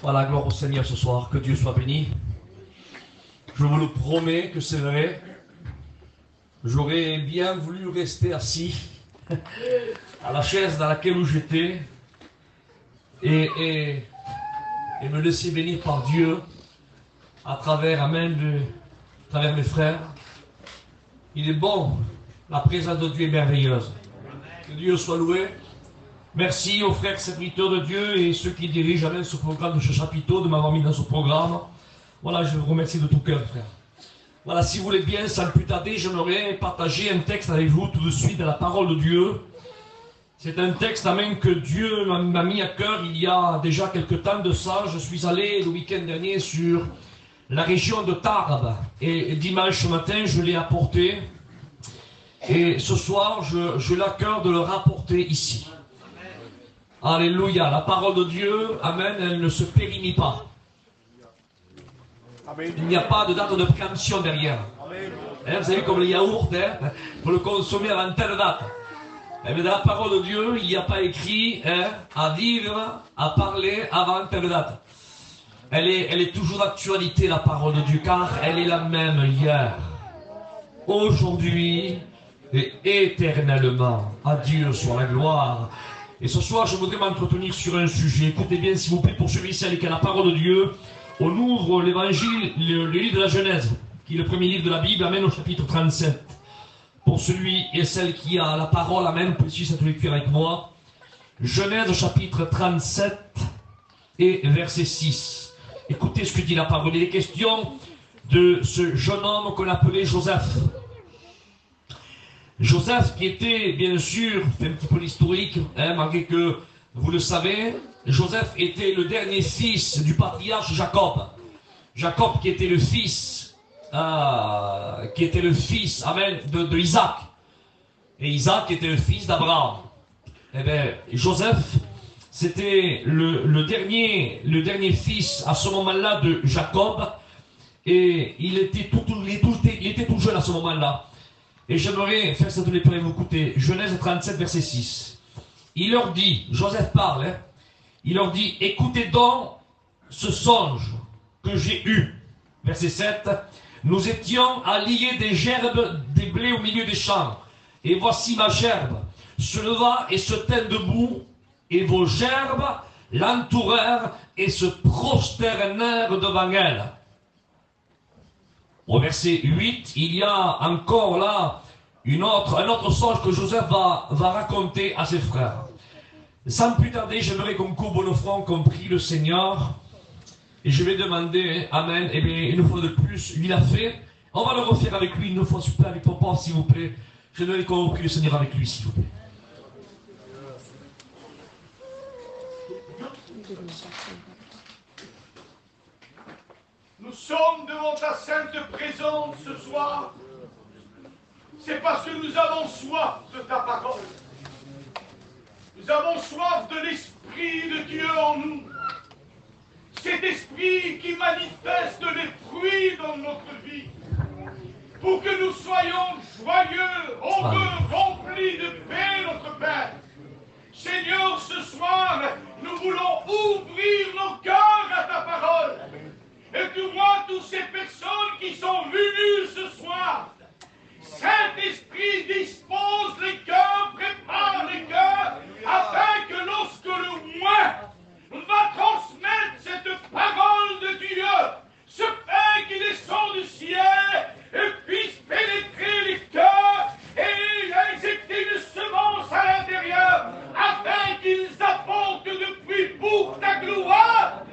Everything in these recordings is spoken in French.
Voilà, gloire au Seigneur ce soir, que Dieu soit béni. Je vous le promets que c'est vrai. J'aurais bien voulu rester assis à la chaise dans laquelle j'étais et me laisser bénir par Dieu à travers, amen, à travers mes frères. Il est bon, la présence de Dieu est merveilleuse. Que Dieu soit loué. Merci aux frères serviteurs de Dieu et ceux qui dirigent amen, ce programme de ce chapiteau de m'avoir mis dans ce programme. Voilà, je vous remercie de tout cœur, frère. Voilà, si vous voulez bien, sans plus tarder, j'aimerais partager un texte avec vous tout de suite de la parole de Dieu. C'est un texte, amen, que Dieu m'a mis à cœur il y a déjà quelque temps de ça. Je suis allé le week-end dernier sur la région de Tarbes et dimanche matin, je l'ai apporté. Et ce soir, j'ai à cœur de le rapporter ici. Alléluia, la parole de Dieu, amen, elle ne se périmie pas. Il n'y a pas de date de préemption derrière. Hein, vous savez, comme le yaourt, hein, pour le consommer avant telle date. Mais dans la parole de Dieu, il n'y a pas écrit hein, à vivre, à parler avant telle date. Elle est toujours d'actualité, la parole de Dieu, car elle est la même hier, aujourd'hui et éternellement. À Dieu soit la gloire. Et ce soir, je voudrais m'entretenir sur un sujet. Écoutez bien, s'il vous plaît, pour celui qui a la parole de Dieu. On ouvre l'évangile, le livre de la Genèse, qui est le premier livre de la Bible, amen, au chapitre 37. Pour celui et celle qui a la parole, amen, vous pouvez suivre cette lecture avec moi. Genèse, chapitre 37 et verset 6. Écoutez ce que dit la parole. Il est question de ce jeune homme qu'on appelait Joseph. Joseph qui était, bien sûr, c'est un petit peu l'historique, hein, malgré que vous le savez, Joseph était le dernier fils du patriarche Jacob. Jacob qui était le fils, amen, de Isaac. Et Isaac était le fils d'Abraham. Eh bien, Joseph, c'était le dernier fils à ce moment-là de Jacob. Et il était tout jeune à ce moment-là. Et j'aimerais faire cette lecture et vous écouter. Genèse 37, verset 6. Il leur dit, Joseph parle, hein, il leur dit, écoutez donc ce songe que j'ai eu. Verset 7. Nous étions à lier des gerbes des blés au milieu des champs. Et voici ma gerbe se leva et se tint debout. Et vos gerbes l'entourèrent et se prosternèrent devant elle. Au verset 8, il y a encore là un autre songe que Joseph va raconter à ses frères. Sans plus tarder, j'aimerais qu'on courbe nos fronts, qu'on prie le Seigneur. Et je vais demander, amen, et bien une fois de plus, il a fait. On va le refaire avec lui une fois supplémentaire avec papa, s'il vous plaît. J'aimerais qu'on prie le Seigneur avec lui, s'il vous plaît. Nous sommes devant ta sainte présence ce soir. C'est parce que nous avons soif de ta parole. Nous avons soif de l'Esprit de Dieu en nous. Cet Esprit qui manifeste les fruits dans notre vie. Pour que nous soyons joyeux, heureux, remplis de paix, notre Père. Seigneur, ce soir, nous voulons ouvrir nos cœurs à ta parole. Et tu vois toutes ces personnes qui sont venues ce soir. Saint-Esprit dispose les cœurs, prépare les cœurs, afin que lorsque le moins va transmettre cette parole de Dieu, ce pain qui descend du ciel, et puisse pénétrer les cœurs et injecter une semence à l'intérieur, afin qu'ils apportent de fruits pour ta gloire.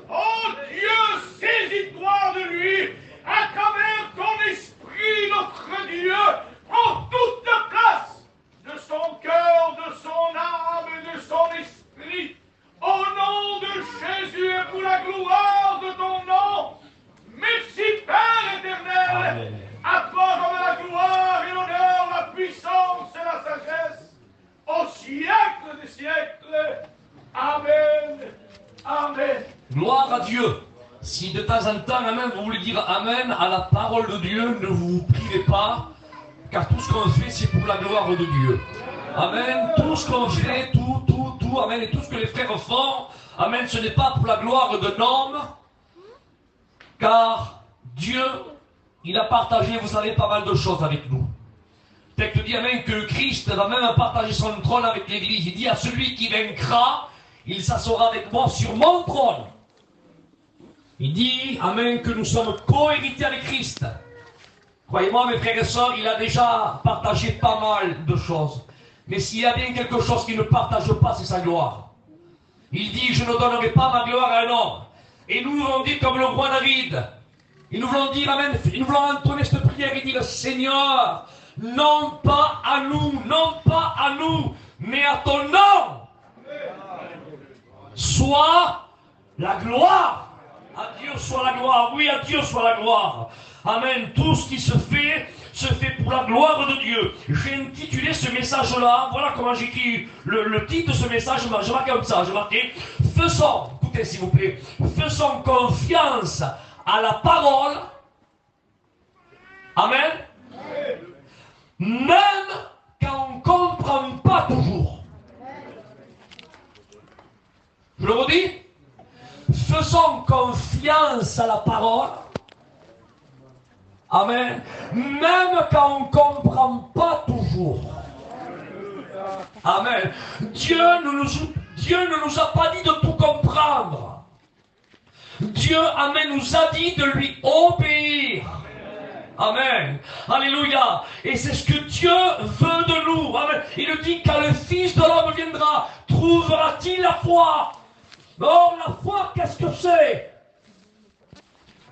Oh Dieu, saisis-toi de lui, à travers ton esprit, notre Dieu, prends toute la place de son cœur, de son âme et de son esprit. Au nom de Jésus et pour la gloire de ton nom, merci Père éternel. Amen. À toi comme la gloire et l'honneur, la puissance et la sagesse, au siècle des siècles. Amen. Amen. Gloire à Dieu. Si de temps en temps, amen, vous voulez dire amen à la parole de Dieu, ne vous privez pas, car tout ce qu'on fait, c'est pour la gloire de Dieu. Amen. Tout ce qu'on fait, tout, amen, et tout ce que les frères font, Amen, ce n'est pas pour la gloire d'un homme, car Dieu, il a partagé, vous savez, pas mal de choses avec nous. Le texte dit, amen, que Christ va même partager son trône avec l'Église. Il dit à celui qui vaincra, il s'assoira avec moi sur mon trône. Il dit, amen, que nous sommes co-héritiers avec Christ. Croyez-moi, mes frères et sœurs, il a déjà partagé pas mal de choses. Mais s'il y a bien quelque chose qu'il ne partage pas, c'est sa gloire. Il dit, je ne donnerai pas ma gloire à un homme. Et nous voulons dire comme le roi David. Et nous voulons dire, amen, nous voulons entonner cette prière et dire, Seigneur, non pas à nous, mais à ton nom. Soit la gloire. À Dieu soit la gloire. Oui, à Dieu soit la gloire. Amen. Tout ce qui se fait pour la gloire de Dieu. J'ai intitulé ce message-là, voilà comment j'écris le titre de ce message, j'ai marqué comme ça, j'ai marqué, écoutez s'il vous plaît, faisons confiance à la parole. Amen. Même quand on ne comprend pas toujours. Je le redis. Faisons confiance à la parole. Amen. Même quand on ne comprend pas toujours. Amen. Dieu ne nous a pas dit de tout comprendre. Dieu, amen, nous a dit de lui obéir. Amen. Alléluia. Et c'est ce que Dieu veut de nous. Amen. Il dit, quand le Fils de l'homme viendra, trouvera-t-il la foi? Or, la foi, qu'est-ce que c'est?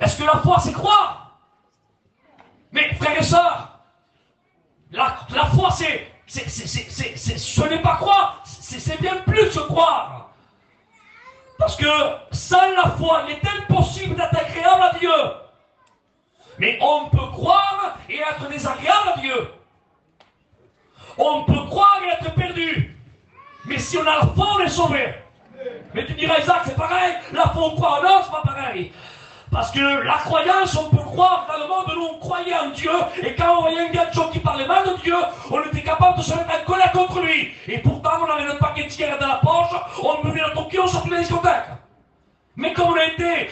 Est-ce que la foi, c'est croire? Mais, frères et sœurs, la foi, ce n'est pas croire, c'est bien plus que croire. Parce que sans la foi, il est impossible d'être agréable à Dieu. Mais on peut croire et être désagréable à Dieu. On peut croire et être perdu. Mais si on a la foi, on est sauvé. Mais tu diras, Isaac, c'est pareil, la foi, on croit, non, c'est pas pareil. Parce que la croyance, on peut croire dans le monde, nous on croyait en Dieu, et quand on voyait un gars qui parlait mal de Dieu, on était capable de se mettre en colère contre lui. Et pourtant, on avait notre paquet de cigarettes dans la poche, on buvait notre Tokyo, on sortait de la discothèque. Mais comme on a été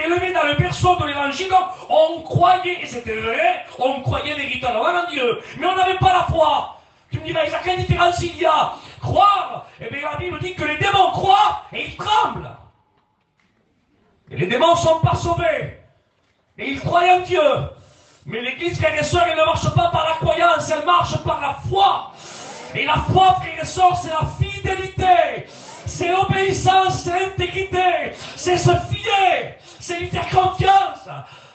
élevé dans le berceau de l'évangile, on croyait, et c'était vrai, on croyait véritablement en Dieu. Mais on n'avait pas la foi. Tu me dirais, Isaac, quelle différence il y a? Croire, eh bien la Bible dit que les démons croient et ils tremblent. Et les démons ne sont pas sauvés. Et ils croient en Dieu. Mais l'église, frères et sœurs, elle ne marche pas par la croyance, elle marche par la foi. Et la foi, frères et sœurs, c'est la fidélité. C'est l'obéissance, c'est l'intégrité. C'est se fier. C'est lui faire confiance.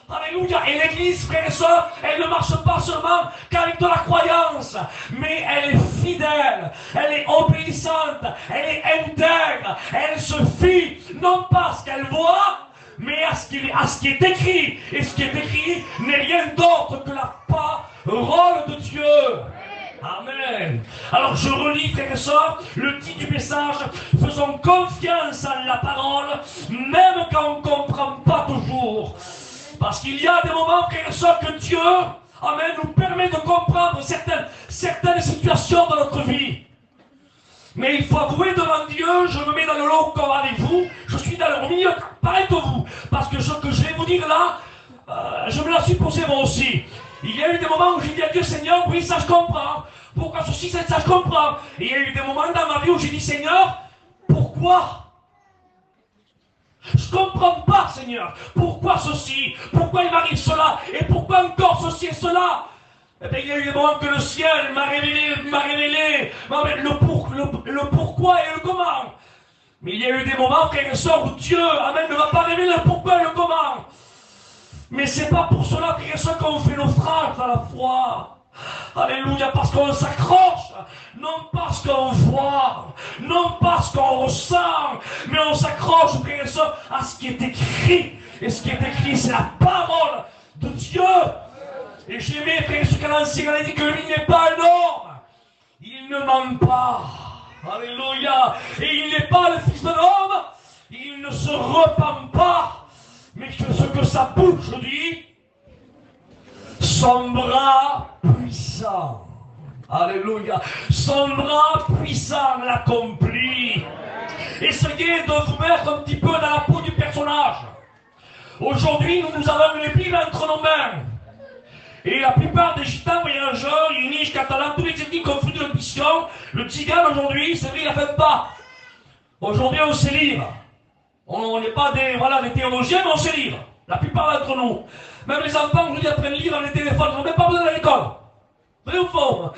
Alléluia. Et l'église, frères et sœurs, elle ne marche pas seulement qu'avec de la croyance, mais elle est fidèle, elle est obéissante, elle est intègre, elle se fie, non pas à ce qu'elle voit, mais à ce qui est écrit. Et ce qui est écrit n'est rien d'autre que la parole de Dieu. Amen. Alors je relis, frères et sœurs, le titre du message, faisons confiance à la parole, même quand on ne comprend pas toujours. Parce qu'il y a des moments, frères et sœurs, que Dieu, amen, nous permet de comprendre certaines situations de notre vie. Mais il faut avouer devant Dieu, je me mets dans le lot comme avec vous, je suis dans le milieu, pareil que vous. Parce que ce que je vais vous dire là, je me la suis posé moi aussi. Il y a eu des moments où j'ai dit à Dieu, Seigneur, oui, ça je comprends. Pourquoi ceci, ça je comprends. Et il y a eu des moments dans ma vie où j'ai dit, Seigneur, pourquoi? Je ne comprends pas, Seigneur. Pourquoi ceci? Pourquoi il m'arrive cela? Et pourquoi encore ceci et cela? Eh bien, il y a eu des moments que le ciel m'a révélé le pourquoi et le comment. Mais il y a eu des moments, frères et sœurs, où Dieu, amen, ne va pas révéler le pourquoi et le comment. Mais c'est pas pour cela, frères et sœurs, qu'on fait naufrage à la foi. Alléluia, parce qu'on s'accroche, non parce qu'on voit, non parce qu'on ressent, mais on s'accroche, frères et sœurs, à ce qui est écrit. Et ce qui est écrit, c'est la parole de Dieu. Et j'aimais, frères et sœurs, quand l'ancien a dit que lui n'est pas un homme. Il ne ment pas. Alléluia. Et il n'est pas le fils de l'homme. Il ne se repent pas. Mais ce que sa bouche dit, son bras puissant. Alléluia. Son bras puissant l'accomplit. Essayez de vous mettre un petit peu dans la peau du personnage. Aujourd'hui, nous avons une Bible entre nos mains. Et la plupart des gitans, voyageurs, yéniches, catalans, tous les ethnies confondus de mission, le tzigane aujourd'hui, c'est vrai, il n'a fait pas. Aujourd'hui, on sait lire. On n'est pas des théologiens, mais on sait lire. La plupart d'entre nous. Même les enfants, aujourd'hui, apprennent à lire dans les téléphones. Ils n'ont même pas besoin d'aller à l'école. Vrai ou faux?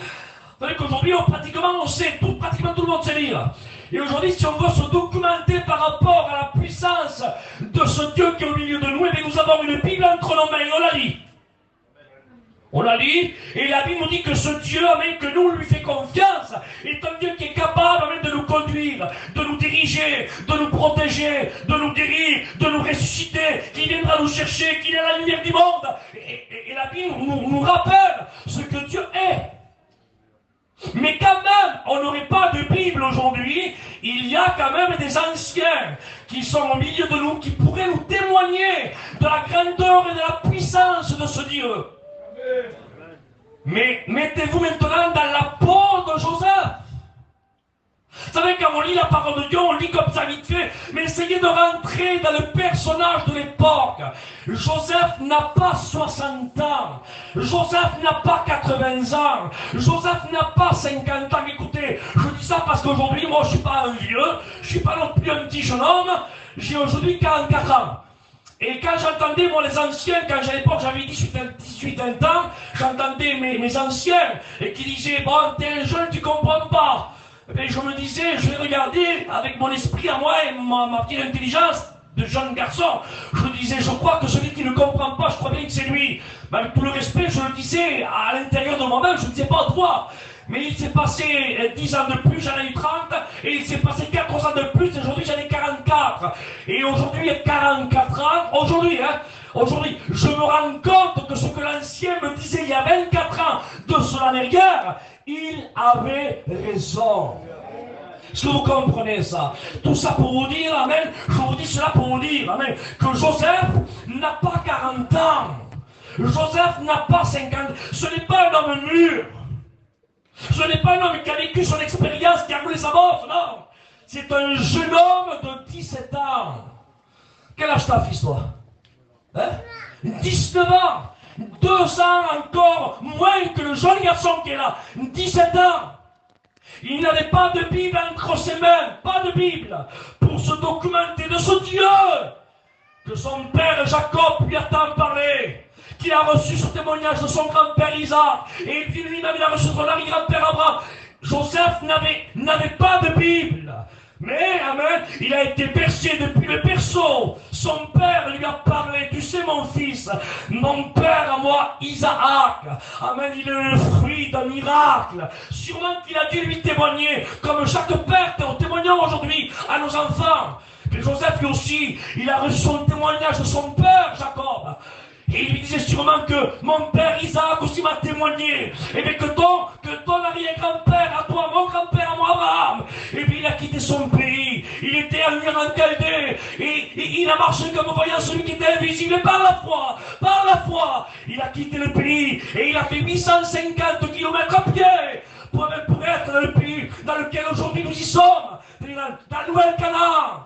Vous savez qu'aujourd'hui, pratiquement tout le monde sait lire. Et aujourd'hui, si on veut se documenter par rapport à la puissance de ce Dieu qui est au milieu de nous, eh bien, nous avons une Bible entre nos mains et on la lit. On la lit, et la Bible nous dit que ce Dieu, amen, que nous lui fait confiance, est un Dieu qui est capable, amen, de nous conduire, de nous diriger, de nous protéger, de nous guérir, de nous ressusciter, qui viendra nous chercher, qui est la lumière du monde. Et la Bible nous rappelle ce que Dieu est. Mais quand même, on n'aurait pas de Bible aujourd'hui, il y a quand même des anciens qui sont au milieu de nous, qui pourraient nous témoigner de la grandeur et de la puissance de ce Dieu. Mais mettez-vous maintenant dans la peau de Joseph. Vous savez, quand on lit la parole de Dieu, on lit comme ça vite fait, mais essayez de rentrer dans le personnage de l'époque. Joseph n'a pas 60 ans. Joseph n'a pas 80 ans. Joseph n'a pas 50 ans. Écoutez, je dis ça parce qu'aujourd'hui, moi, je ne suis pas un vieux, je ne suis pas non plus un petit jeune homme, j'ai aujourd'hui 44 ans. Et quand j'entendais, moi, les anciens, quand à l'époque j'avais 18 ans, j'entendais mes anciens et qui disaient, bon, t'es un jeune, tu comprends pas. Et bien, je me disais, je vais regarder avec mon esprit à moi et ma petite intelligence de jeune garçon. Je me disais, je crois que celui qui ne comprend pas, je crois bien que c'est lui. Mais avec tout le respect, je le disais à l'intérieur de moi-même, je ne disais pas à toi. Mais il s'est passé 10 ans de plus, j'en ai eu 30, et il s'est passé 4 ans de plus, et aujourd'hui j'en ai 44. Et aujourd'hui, à 44 ans, aujourd'hui, je me rends compte que ce que l'ancien me disait il y a 24 ans, de cela n'est guère, il avait raison. Est-ce que vous comprenez ça? Tout ça pour vous dire, amen, je vous dis cela pour vous dire, amen, que Joseph n'a pas 40 ans. Joseph n'a pas 50 ans. Ce n'est pas un homme mûr. Ce n'est pas un homme qui a vécu son expérience, qui a roulé sa bosse, non. C'est un jeune homme de 17 ans. Quel âge t'as, fils, toi? 19 ans. 2 ans encore moins que le jeune garçon qui est là. 17 ans. Il n'avait pas de Bible entre ses mains, pas de Bible, pour se documenter de ce Dieu que son père Jacob lui a tant parlé, qu'il a reçu ce témoignage de son grand-père Isaac, et lui-même il a reçu son arrière-grand-père Abraham. Joseph n'avait pas de Bible, mais amen, il a été bercé depuis le berceau. Son père lui a parlé, tu sais mon fils, mon père à moi, Isaac, amen, il est le fruit d'un miracle. Sûrement qu'il a dû lui témoigner, comme chaque père témoignant aujourd'hui à nos enfants. Que Joseph lui aussi, il a reçu son témoignage de son père Jacob. Et il lui disait sûrement que mon père Isaac aussi m'a témoigné. Et bien que ton arrière-grand-père à toi, mon grand-père à moi Abraham. Et puis il a quitté son pays. Il était en Iran Chaldée. Et il a marché comme voyant celui qui était invisible. Et par la foi, il a quitté le pays. Et il a fait 850 km à pied. Pour être dans le pays dans lequel aujourd'hui nous y sommes. Dans la Nouvelle-Canaan.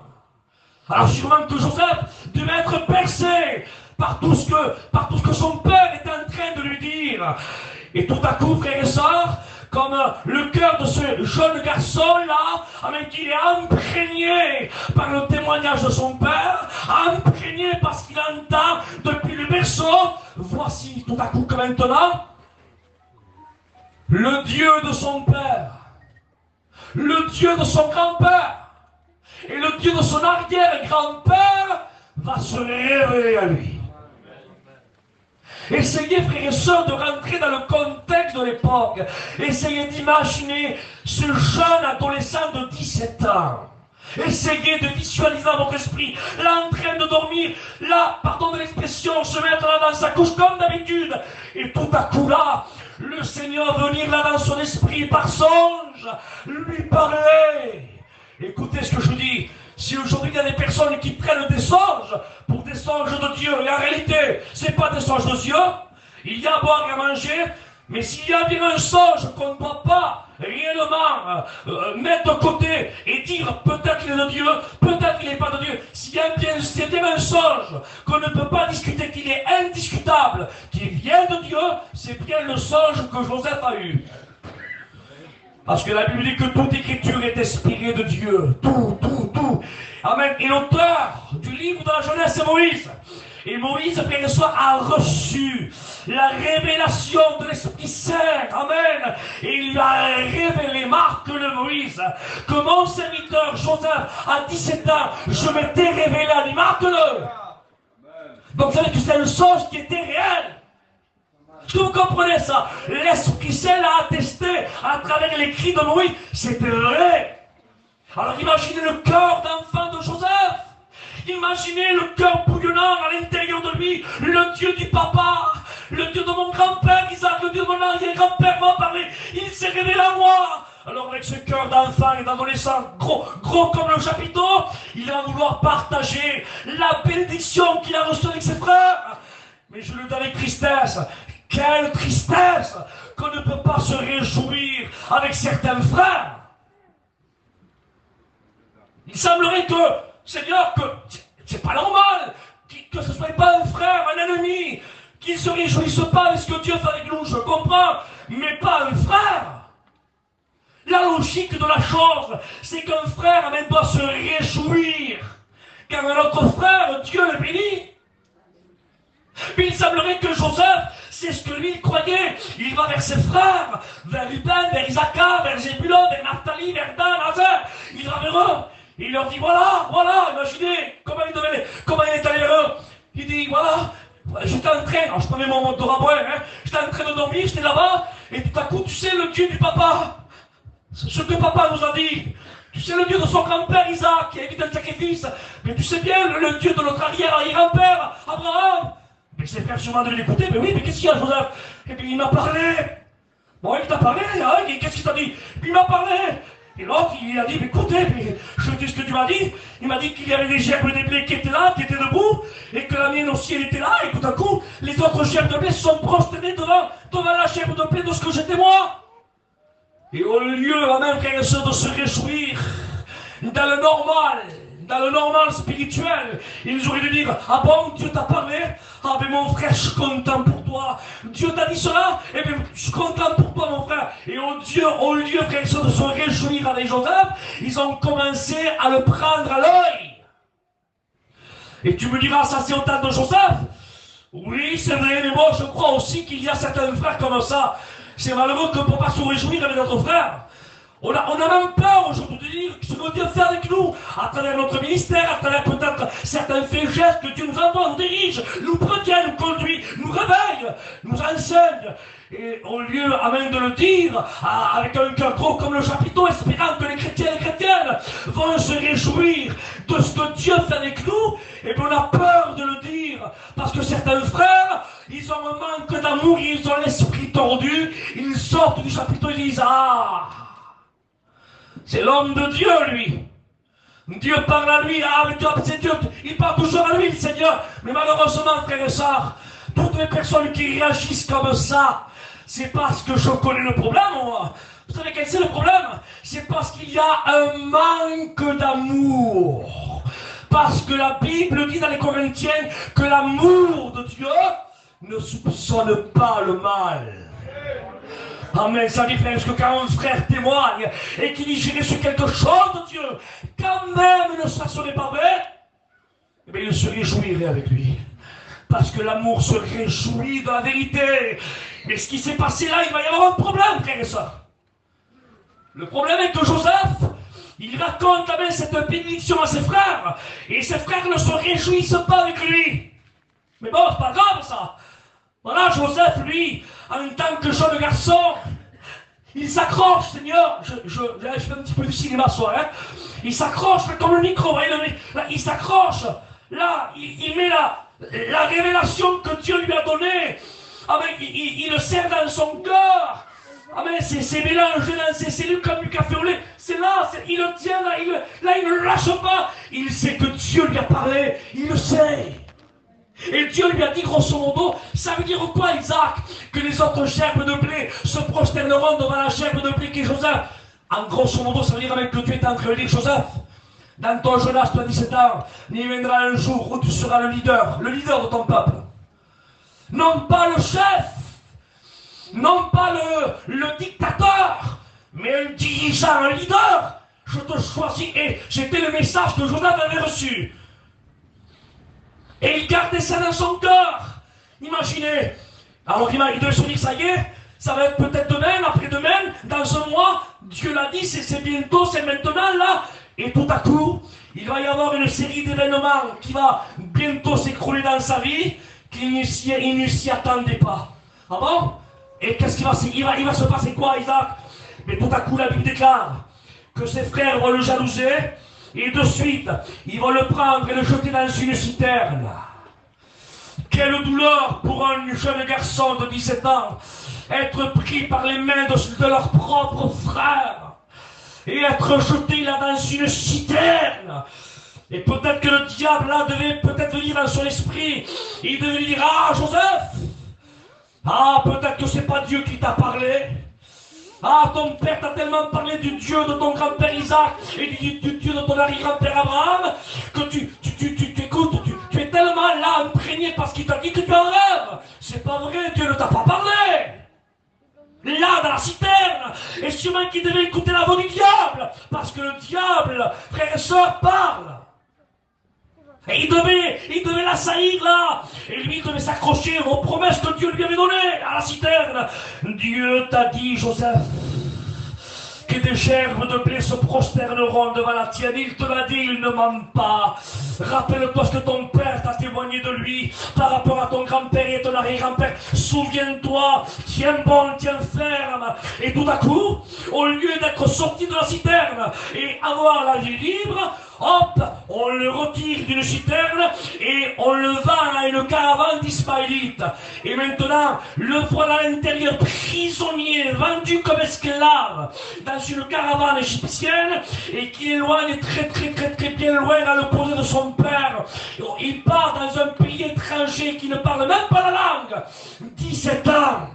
Alors sûrement que Joseph devait être percé par tout ce que son père est en train de lui dire. Et tout à coup, frères et sœurs, comme le cœur de ce jeune garçon-là, qu'il est imprégné par le témoignage de son père, imprégné parce qu'il entend depuis le berceau, voici tout à coup que maintenant, le Dieu de son père, le Dieu de son grand-père, et le Dieu de son arrière-grand-père va se révéler à lui. Essayez, frères et sœurs, de rentrer dans le contexte de l'époque. Essayez d'imaginer ce jeune adolescent de 17 ans. Essayez de visualiser dans votre esprit, là en train de dormir, là, pardon de l'expression, se mettre là dans sa couche comme d'habitude. Et tout à coup là, le Seigneur venir là dans son esprit par songe, lui parler. Écoutez ce que je vous dis. Si aujourd'hui il y a des personnes qui prennent des songes pour des songes de Dieu, et en réalité, ce n'est pas des songes de Dieu, il y a à boire et à manger, Mais s'il y a bien un songe qu'on ne doit pas réellement mettre de côté et dire peut-être qu'il est de Dieu, peut-être qu'il n'est pas de Dieu, s'il y a bien un songe qu'on ne peut pas discuter, qu'il est indiscutable, qu'il vient de Dieu, c'est bien le songe que Joseph a eu. Parce que la Bible dit que toute écriture est inspirée de Dieu. Tout. Amen. Et l'auteur du livre de la Genèse, c'est Moïse. Et Moïse, frère et sœur, a reçu la révélation de l'Esprit Saint. Amen. Et il lui a révélé, Marc le Moïse, que mon serviteur Joseph, à 17 ans, je m'étais révélé à lui. Marc-le. Donc vous savez que c'est une chose qui était réelle. Est-ce que vous comprenez ça? L'Esprit Saint l'a attesté à travers les cris de Moïse. C'était vrai. Alors imaginez le cœur d'enfant de Joseph. Imaginez le cœur bouillonnant à l'intérieur de lui. Le Dieu du papa, le Dieu de mon grand-père Isaac, le Dieu de mon arrière-grand-père m'a parlé. Il s'est révélé à moi. Alors avec ce cœur d'enfant et d'adolescent gros comme le chapiteau, il va vouloir partager la bénédiction qu'il a reçue avec ses frères. Mais je le dis avec tristesse. Quelle tristesse qu'on ne peut pas se réjouir avec certains frères. Il semblerait que, Seigneur, que c'est pas normal que ce ne soit pas un frère, un ennemi, qu'il ne se réjouisse pas avec ce que Dieu fait avec nous, je comprends, mais pas un frère. La logique de la chose, c'est qu'un frère même doit se réjouir, car un autre frère, Dieu le bénit. Mais il semblerait que Joseph, c'est ce que lui il croyait. Il va vers ses frères, vers Ruben, vers Isaac, vers Zébulon, vers Naphtali, vers Dan, Azer. Il va vers eux. Il leur dit voilà, imaginez comment il est allé vers eux. Il dit voilà, j'étais en train, alors je prenais mon manteau rabouin, j'étais en train de dormir, j'étais là-bas, et tout à coup, tu sais, le Dieu du papa, ce que papa nous a dit, tu sais, le Dieu de son grand-père Isaac, qui a évité le sacrifice, mais tu sais bien, le Dieu de notre arrière-grand-père, Abraham. Mais ses frères sûrement devaient l'écouter, mais oui, mais qu'est-ce qu'il y a, Joseph? Et puis il m'a parlé. Bon, il t'a parlé, hein, qu'est-ce qu'il t'a dit? Puis il m'a parlé. Et l'autre, il a dit, mais écoutez, je dis ce que tu m'as dit. Il m'a dit qu'il y avait des gerbes de blé qui étaient là, qui étaient debout, et que la mienne aussi, elle était là, et tout à coup, les autres gerbes de blé se sont prosternées devant la gerbe de blé de ce que j'étais moi. Et au lieu, même frères et sœurs, de se réjouir dans le normal spirituel, ils auraient dû dire, ah bon, Dieu t'a parlé? Ah ben mon frère, je suis content pour toi. Dieu t'a dit cela? Eh bien, je suis content pour toi, mon frère. Et au lieu, frère et sœurs, de se réjouir avec Joseph, ils ont commencé à le prendre à l'œil. Et tu me diras, ça c'est au temps de Joseph? Oui, c'est vrai, mais moi je crois aussi qu'il y a certains frères comme ça. C'est malheureux qu'on ne peut pas se réjouir avec notre frère. On a même peur aujourd'hui de dire ce que Dieu fait avec nous, à travers notre ministère, à travers peut-être certains faits gestes que Dieu nous envoie, nous dirige, nous prétient, nous conduit, nous réveille, nous enseigne. Et au lieu, amen, de le dire, avec un cœur gros comme le chapiteau, espérant que les chrétiens et les chrétiennes vont se réjouir de ce que Dieu fait avec nous, et bien on a peur de le dire, parce que certains frères, ils ont un manque d'amour, ils ont l'esprit tordu, ils sortent du chapiteau et disent, ah, c'est l'homme de Dieu, lui. Dieu parle à lui, mais c'est Dieu, il parle toujours à lui, le Seigneur. Mais malheureusement, frères et sœurs, toutes les personnes qui réagissent comme ça, c'est parce que je connais le problème, moi. Vous savez quel c'est le problème? C'est parce qu'il y a un manque d'amour. Parce que la Bible dit dans les Corinthiens que l'amour de Dieu ne soupçonne pas le mal. Amen, ça dit frère, parce que quand un frère témoigne et qu'il dit j'ai reçu quelque chose de Dieu, quand même ne serait pas vrai, eh bien il se réjouirait avec lui. Parce que l'amour se réjouit de la vérité. Mais ce qui s'est passé là, il va y avoir un problème, frère et sœurs. Le problème est que Joseph, il raconte cette bénédiction à ses frères, et ses frères ne se réjouissent pas avec lui. Mais bon, c'est pas grave ça. Voilà, Joseph, lui, en tant que jeune garçon, il s'accroche, Seigneur, je fais un petit peu du cinéma ce soir, hein. Il s'accroche comme le micro, là, il s'accroche, là, il met la révélation que Dieu lui a donnée, il le serre dans son cœur, c'est mélangé dans ses cellules comme du café au lait, c'est là, il le tient, là, il ne le lâche pas, il sait que Dieu lui a parlé, il le sait. Et Dieu lui a dit grosso modo, ça veut dire quoi Isaac? Que les autres gerbes de blé se prosterneront devant la gerbe de blé qui est Joseph. En grosso modo, ça veut dire avec que Dieu est en train de dire Joseph, dans ton jeune âge, tu as 17 ans, il viendra un jour où tu seras le leader de ton peuple. Non pas le chef, non pas le dictateur, mais un dirigeant, un leader. Je te choisis. Et c'était le message que Joseph avait reçu. Et il gardait ça dans son cœur. Imaginez. Alors il devait se dire, ça y est, ça va être peut-être demain, après-demain, dans un mois. Dieu l'a dit, c'est bientôt, c'est maintenant, là. Et tout à coup, il va y avoir une série d'événements qui va bientôt s'écrouler dans sa vie, qu'il ne s'y attendait pas. Ah bon? Et qu'est-ce qui il va se passer quoi, Isaac? Mais tout à coup, la Bible déclare que ses frères vont le jalouser, et de suite, ils vont le prendre et le jeter dans une citerne. Quelle douleur pour un jeune garçon de 17 ans, être pris par les mains de leur propre frère, et être jeté là dans une citerne. Et peut-être que le diable là devait peut-être venir dans son esprit, il devait dire, ah Joseph, ah peut-être que c'est pas Dieu qui t'a parlé. Ah, ton père t'a tellement parlé du Dieu de ton grand-père Isaac et du Dieu de ton arrière-grand-père Abraham que tu écoutes, tu es tellement là imprégné parce qu'il t'a dit que tu en rêves. C'est pas vrai, Dieu ne t'a pas parlé. Là, dans la citerne, et sûrement qu'il devait écouter la voix du diable, parce que le diable, frères et sœurs, parle. Et il devait l'assaillir là. Et lui, il devait s'accrocher aux promesses que Dieu lui avait données à la citerne. Dieu t'a dit, Joseph, que des gerbes de blé se prosterneront devant la tienne. Il te l'a dit, il ne ment pas. Rappelle-toi ce que ton père t'a témoigné de lui par rapport à ton grand-père et ton arrière-grand-père. Souviens-toi, tiens bon, tiens ferme. Et tout à coup, au lieu d'être sorti de la citerne et avoir la vie libre, hop, on le retire d'une citerne et on le vend à une caravane d'Ismaélites. Et maintenant, le voilà à l'intérieur prisonnier, vendu comme esclave, dans une caravane égyptienne et qui éloigne très bien loin à l'opposé de son père. Il part dans un pays étranger qui ne parle même pas la langue. 17 ans.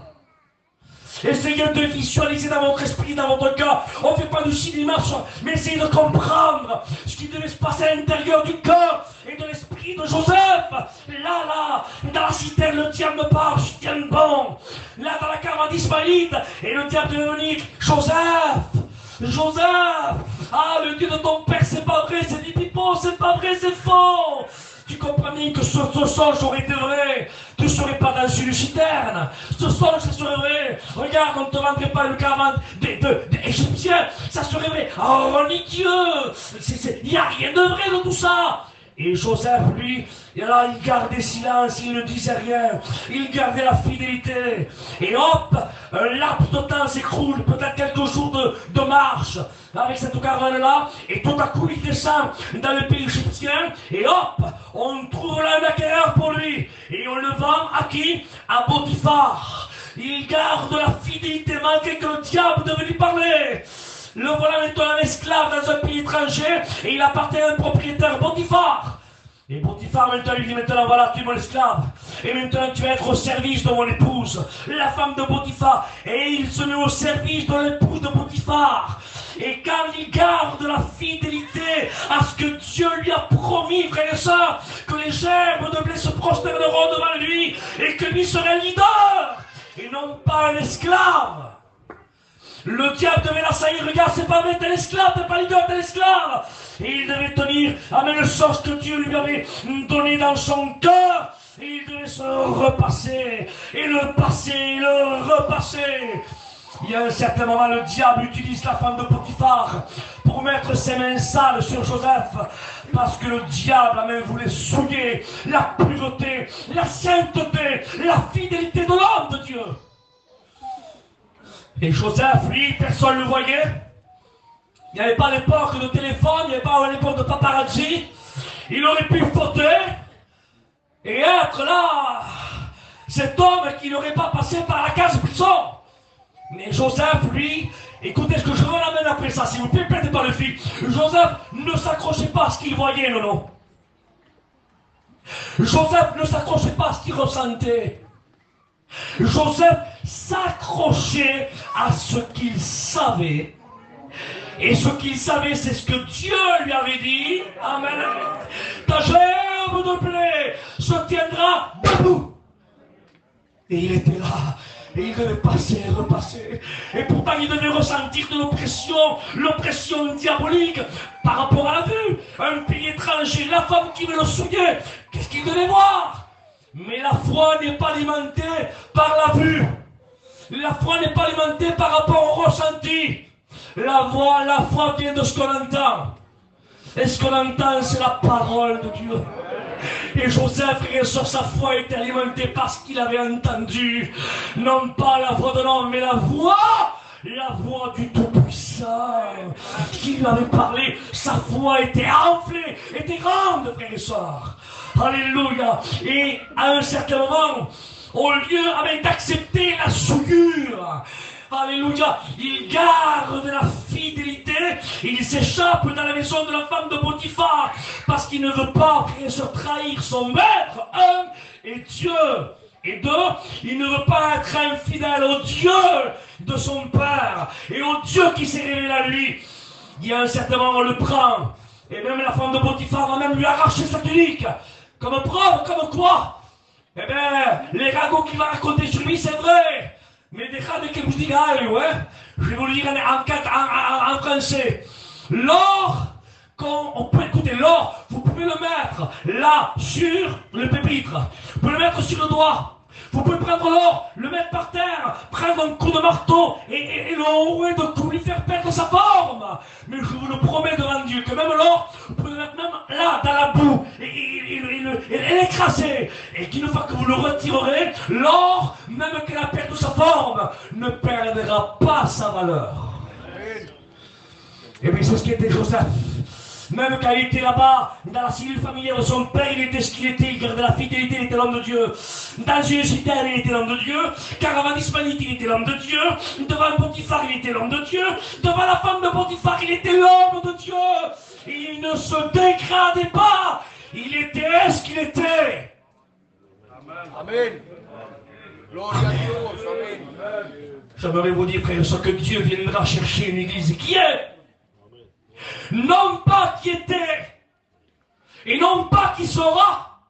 Essayez de visualiser dans votre esprit, dans votre cœur. On ne fait pas du cinéma, mais essayez de comprendre ce qui devait se passer à l'intérieur du cœur et de l'esprit de Joseph. Là, dans la citerne, le diable me parle, je tiens bon. Là, dans la caravane d'Ismaïlite, et le diable devait venir, Joseph, ah, le Dieu de ton père, c'est pas vrai, c'est du pipeau, c'est pas vrai, c'est faux. Tu comprends bien que ce songe aurait été vrai. Tu ne serais pas dans une citerne. Ce songe, ça serait vrai. Regarde, on ne te vendrait pas une caravane d'Égyptiens. Ça serait vrai. Oh, on est Dieu. Il n'y a rien de vrai dans tout ça. Et Joseph, lui, là, il gardait silence, il ne disait rien. Il gardait la fidélité. Et hop, un laps de temps s'écroule, peut-être quelques jours de marche avec cette caravane-là. Et tout à coup, il descend dans le pays égyptien. Et hop, on trouve là un acquéreur pour lui. Et on le vend à qui? À Potiphar. Il garde la fidélité malgré que le diable devait lui parler. Le voilà maintenant un esclave dans un pays étranger et il appartient à un propriétaire, Potiphar. Et Potiphar maintenant lui dit, maintenant voilà, tu es mon esclave. Et maintenant tu vas être au service de mon épouse, la femme de Potiphar. Et il se met au service de l'épouse de Potiphar. Et quand il garde la fidélité à ce que Dieu lui a promis, frères et sœurs, que les gerbes de blé se prosterneront devant lui et que lui serait un leader et non pas un esclave. Le diable devait l'assaillir, regarde, c'est pas vrai, t'es l'esclave, t'es pas leader, t'es l'esclave. Et il devait tenir avec le sens que Dieu lui avait donné dans son cœur. Et il devait se repasser, et le passer, et le repasser. Il y a un certain moment, le diable utilise la femme de Potiphar pour mettre ses mains sales sur Joseph. Parce que le diable a même voulu souiller la pureté, la sainteté, la fidélité de l'homme de Dieu. Et Joseph, lui, personne ne le voyait. Il n'y avait pas à l'époque de téléphone, il n'y avait pas à l'époque de paparazzi. Il aurait pu fauter et être là, cet homme qui n'aurait pas passé par la case prison. Mais Joseph, lui, écoutez ce que je vous ramène après ça, s'il vous plaît, perdez pas le fil. Joseph ne s'accrochait pas à ce qu'il voyait, non. Joseph ne s'accrochait pas à ce qu'il ressentait. Joseph s'accrochait à ce qu'il savait. Et ce qu'il savait, c'est ce que Dieu lui avait dit. Amen. Ta gerbe de blé se tiendra debout. Et il était là. Et il devait passer et repasser. Et pourtant, il devait ressentir de l'oppression diabolique par rapport à la vue. Un pays étranger, la femme qui veut le souiller. Qu'est-ce qu'il devait voir? Mais la foi n'est pas alimentée par la vue. La foi n'est pas alimentée par rapport au ressenti. La foi vient de ce qu'on entend. Et ce qu'on entend, c'est la parole de Dieu. Et Joseph, frère et sœur, sa foi était alimentée par ce qu'il avait entendu. Non pas la voix de l'homme, mais la voix du Tout-Puissant qui lui avait parlé. Sa foi était enflée, était grande, frère et sœur. Alléluia. Et à un certain moment, au lieu d'accepter la souillure, alléluia, il garde la fidélité, il s'échappe dans la maison de la femme de Potiphar, parce qu'il ne veut pas se trahir son maître, un, et Dieu, et deux, il ne veut pas être infidèle au Dieu de son père, et au Dieu qui s'est révélé à lui. Il y a un certain moment, on le prend, et même la femme de Potiphar va même lui arracher sa tunique, comme preuve, comme quoi? Eh bien, les ragots qu'il va raconter sur lui, c'est vrai. Mais des cas de que vous dites, ouais, je vais vous le dire en français. L'or, quand on peut écouter l'or, vous pouvez le mettre là sur le pupitre. Vous pouvez le mettre sur le doigt. Vous pouvez prendre l'or, le mettre par terre, prendre un coup de marteau et le enrouer de coups, lui faire perdre sa forme. Mais je vous le promets devant Dieu que même l'or, vous pouvez le mettre même là, dans la boue, et l'écraser. Et qu'une fois que vous le retirerez, l'or, même qu'elle a perdu sa forme, ne perdra pas sa valeur. Et puis c'est ce qu'était Joseph. Même quand il était là-bas, dans la cellule familière de son père, il était ce qu'il était, il gardait la fidélité, il était l'homme de Dieu. Dans une citerne, il était l'homme de Dieu. Caravane d'Ismaélite, il était l'homme de Dieu. Devant Potiphar, il était l'homme de Dieu. Devant la femme de Potiphar, il était l'homme de Dieu. Il ne se dégradait pas. Il était ce qu'il était. Amen. Gloire à Dieu. Amen. J'aimerais vous dire, frère, ce que Dieu viendra chercher une église qui est. Non pas qui était, et non pas qui sera,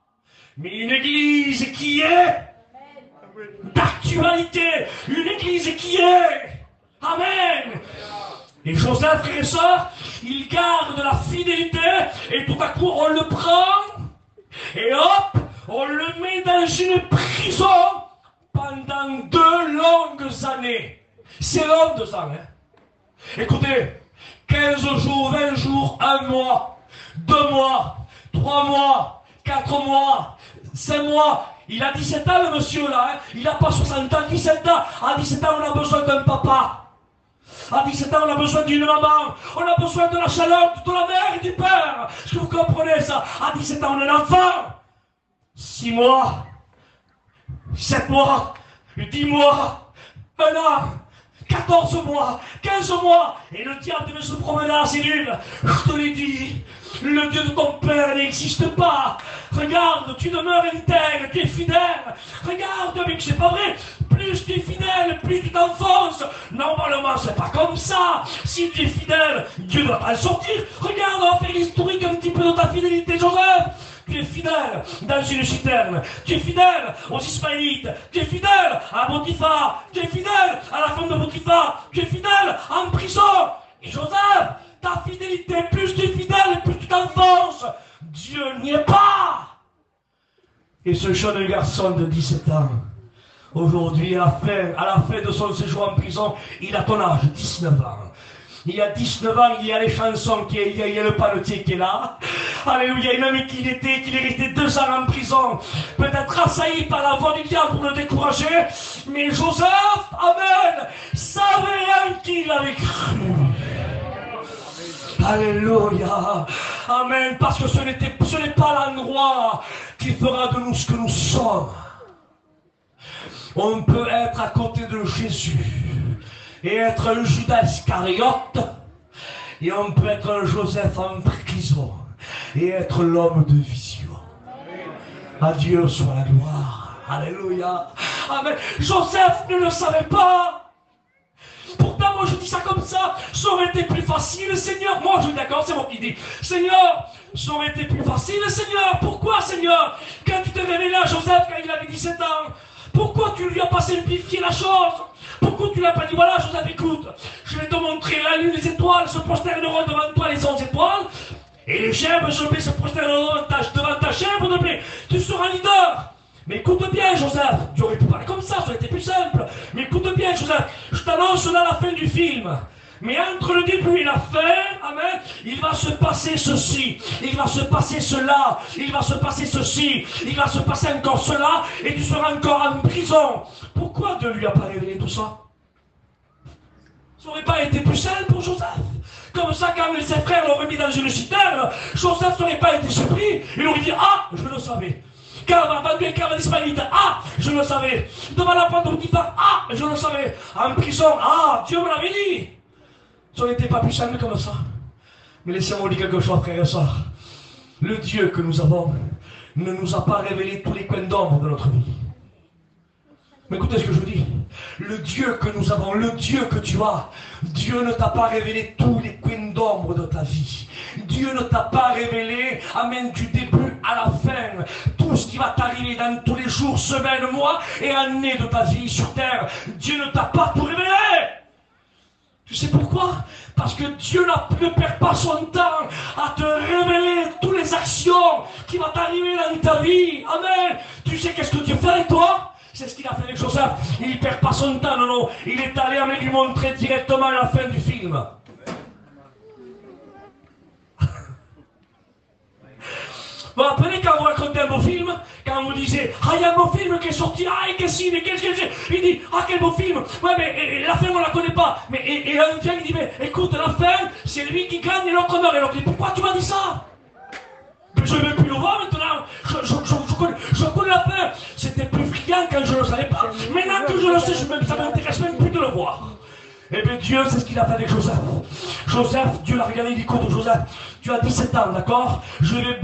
mais une église qui est d'actualité, une église qui est. Amen. Et Joseph, frère et sœur, il garde la fidélité, et tout à coup on le prend, et hop, on le met dans une prison pendant 2 longues années. C'est long 2 ans, hein. Écoutez, 15 jours, 20 jours, 1 mois, 2 mois, 3 mois, 4 mois, 5 mois. Il a 17 ans, le monsieur là, hein. Il n'a pas 60 ans, 17 ans. À 17 ans, on a besoin d'un papa. À 17 ans, on a besoin d'une maman. On a besoin de la chaleur de la mère et du père. Est-ce que vous comprenez ça? À 17 ans, on est un enfant. 6 mois, 7 mois, 10 mois, 1 an. 14 mois, 15 mois, et le diable devait se promener dans la cellule. Je te l'ai dit, le Dieu de ton père n'existe pas. Regarde, tu demeures intègre, tu es fidèle. Regarde, mais c'est pas vrai. Plus tu es fidèle, plus tu t'enfonces. Normalement, c'est pas comme ça. Si tu es fidèle, Dieu doit pas le sortir. Regarde, on va faire l'historique un petit peu de ta fidélité, Joseph. Tu es fidèle dans une citerne. Tu es fidèle aux Ismaélites. Tu es fidèle à Potiphar. Tu es fidèle à la femme de Potiphar. Tu es fidèle en prison. Et Joseph, ta fidélité, plus tu es fidèle, plus tu t'enfonces. Dieu n'y est pas. Et ce jeune garçon de 17 ans, aujourd'hui, à la fin de son séjour en prison, il a ton âge, 19 ans. Il y a 19 ans, il y a les chansons, il y a le panetier qui est là. Alléluia, et même qu'il est resté 2 ans en prison, peut-être assailli par la voix du diable pour le décourager. Mais Joseph, amen, savait en qui il avait cru. Alléluia, amen, parce que ce n'est pas l'endroit qui fera de nous ce que nous sommes. On peut être à côté de Jésus et être un Judas Iscariote, et on peut être un Joseph en prison et être l'homme de vision. À Dieu soit la gloire. Alléluia. Amen. Joseph ne le savait pas. Pourtant, moi, je dis ça comme ça. Ça aurait été plus facile, Seigneur. Moi, je suis d'accord, c'est moi qui dis. Seigneur, ça aurait été plus facile, Seigneur. Pourquoi, Seigneur? Quand tu t'es révélé à Joseph, quand il avait 17 ans, pourquoi tu lui as pas simplifié la chose? Pourquoi tu lui as pas dit, voilà, Joseph, écoute, je vais te montrer la lune, les étoiles se prosterneront devant toi, les 11 étoiles, et les chèvres se prosterneront devant ta chèvre de blé. Tu seras leader. Mais écoute bien, Joseph, tu aurais pu parler comme ça aurait été plus simple. Mais écoute bien, Joseph, je t'annonce là la fin du film. Mais entre le début et la fin, amen, il va se passer ceci, il va se passer cela, il va se passer ceci, il va se passer encore cela, et tu seras encore en prison. Pourquoi Dieu lui a pas révélé tout ça? Ça n'aurait pas été plus simple pour Joseph? Comme ça, quand ses frères l'auraient mis dans une citerne, Joseph n'aurait pas été surpris, il aurait dit, ah, je le savais. Quand on a vendu un cavalier d'Ismaïlite, ah, je le savais. Devant la porte de Potiphar, ah, je le savais. En prison, ah, Dieu me l'avait dit. Ça n'était pas plus simple comme ça. Mais laissez-moi dire quelque chose, frères et sœurs. Le Dieu que nous avons ne nous a pas révélé tous les coins d'ombre de notre vie. Mais écoutez ce que je vous dis. Le Dieu que nous avons, le Dieu que tu as, Dieu ne t'a pas révélé tous les coins d'ombre de ta vie. Dieu ne t'a pas révélé, amen, du début à la fin, tout ce qui va t'arriver dans tous les jours, semaines, mois et années de ta vie sur terre. Dieu ne t'a pas tout révélé. Tu sais pourquoi? Parce que Dieu ne perd pas son temps à te révéler toutes les actions qui vont t'arriver dans ta vie. Amen. Tu sais qu'est-ce que Dieu fait avec toi? C'est ce qu'il a fait avec Joseph. Il ne perd pas son temps, non, non. Il est allé à lui montrer directement la fin du film. Vous vous rappelez quand vous racontez un beau film, quand vous disiez, ah, il y a un beau film qui est sorti, ah, et qu'est-ce qu'il dit, il dit, ah, quel beau film, ouais, mais la fin, on la connaît pas. Mais, et un vient, il dit, mais écoute, la fin, c'est lui qui gagne et l'autre meurt. Et l'autre dit, pourquoi tu m'as dit ça? Je ne veux plus le voir maintenant, je connais la fin. C'était plus friand quand je ne le savais pas. Maintenant que je le sais, ça m'intéresse même plus de le voir. Eh bien Dieu, c'est ce qu'il a fait avec Joseph. Joseph, Dieu l'a regardé, il dit, écoute Joseph, tu as 17 ans, d'accord? Je vais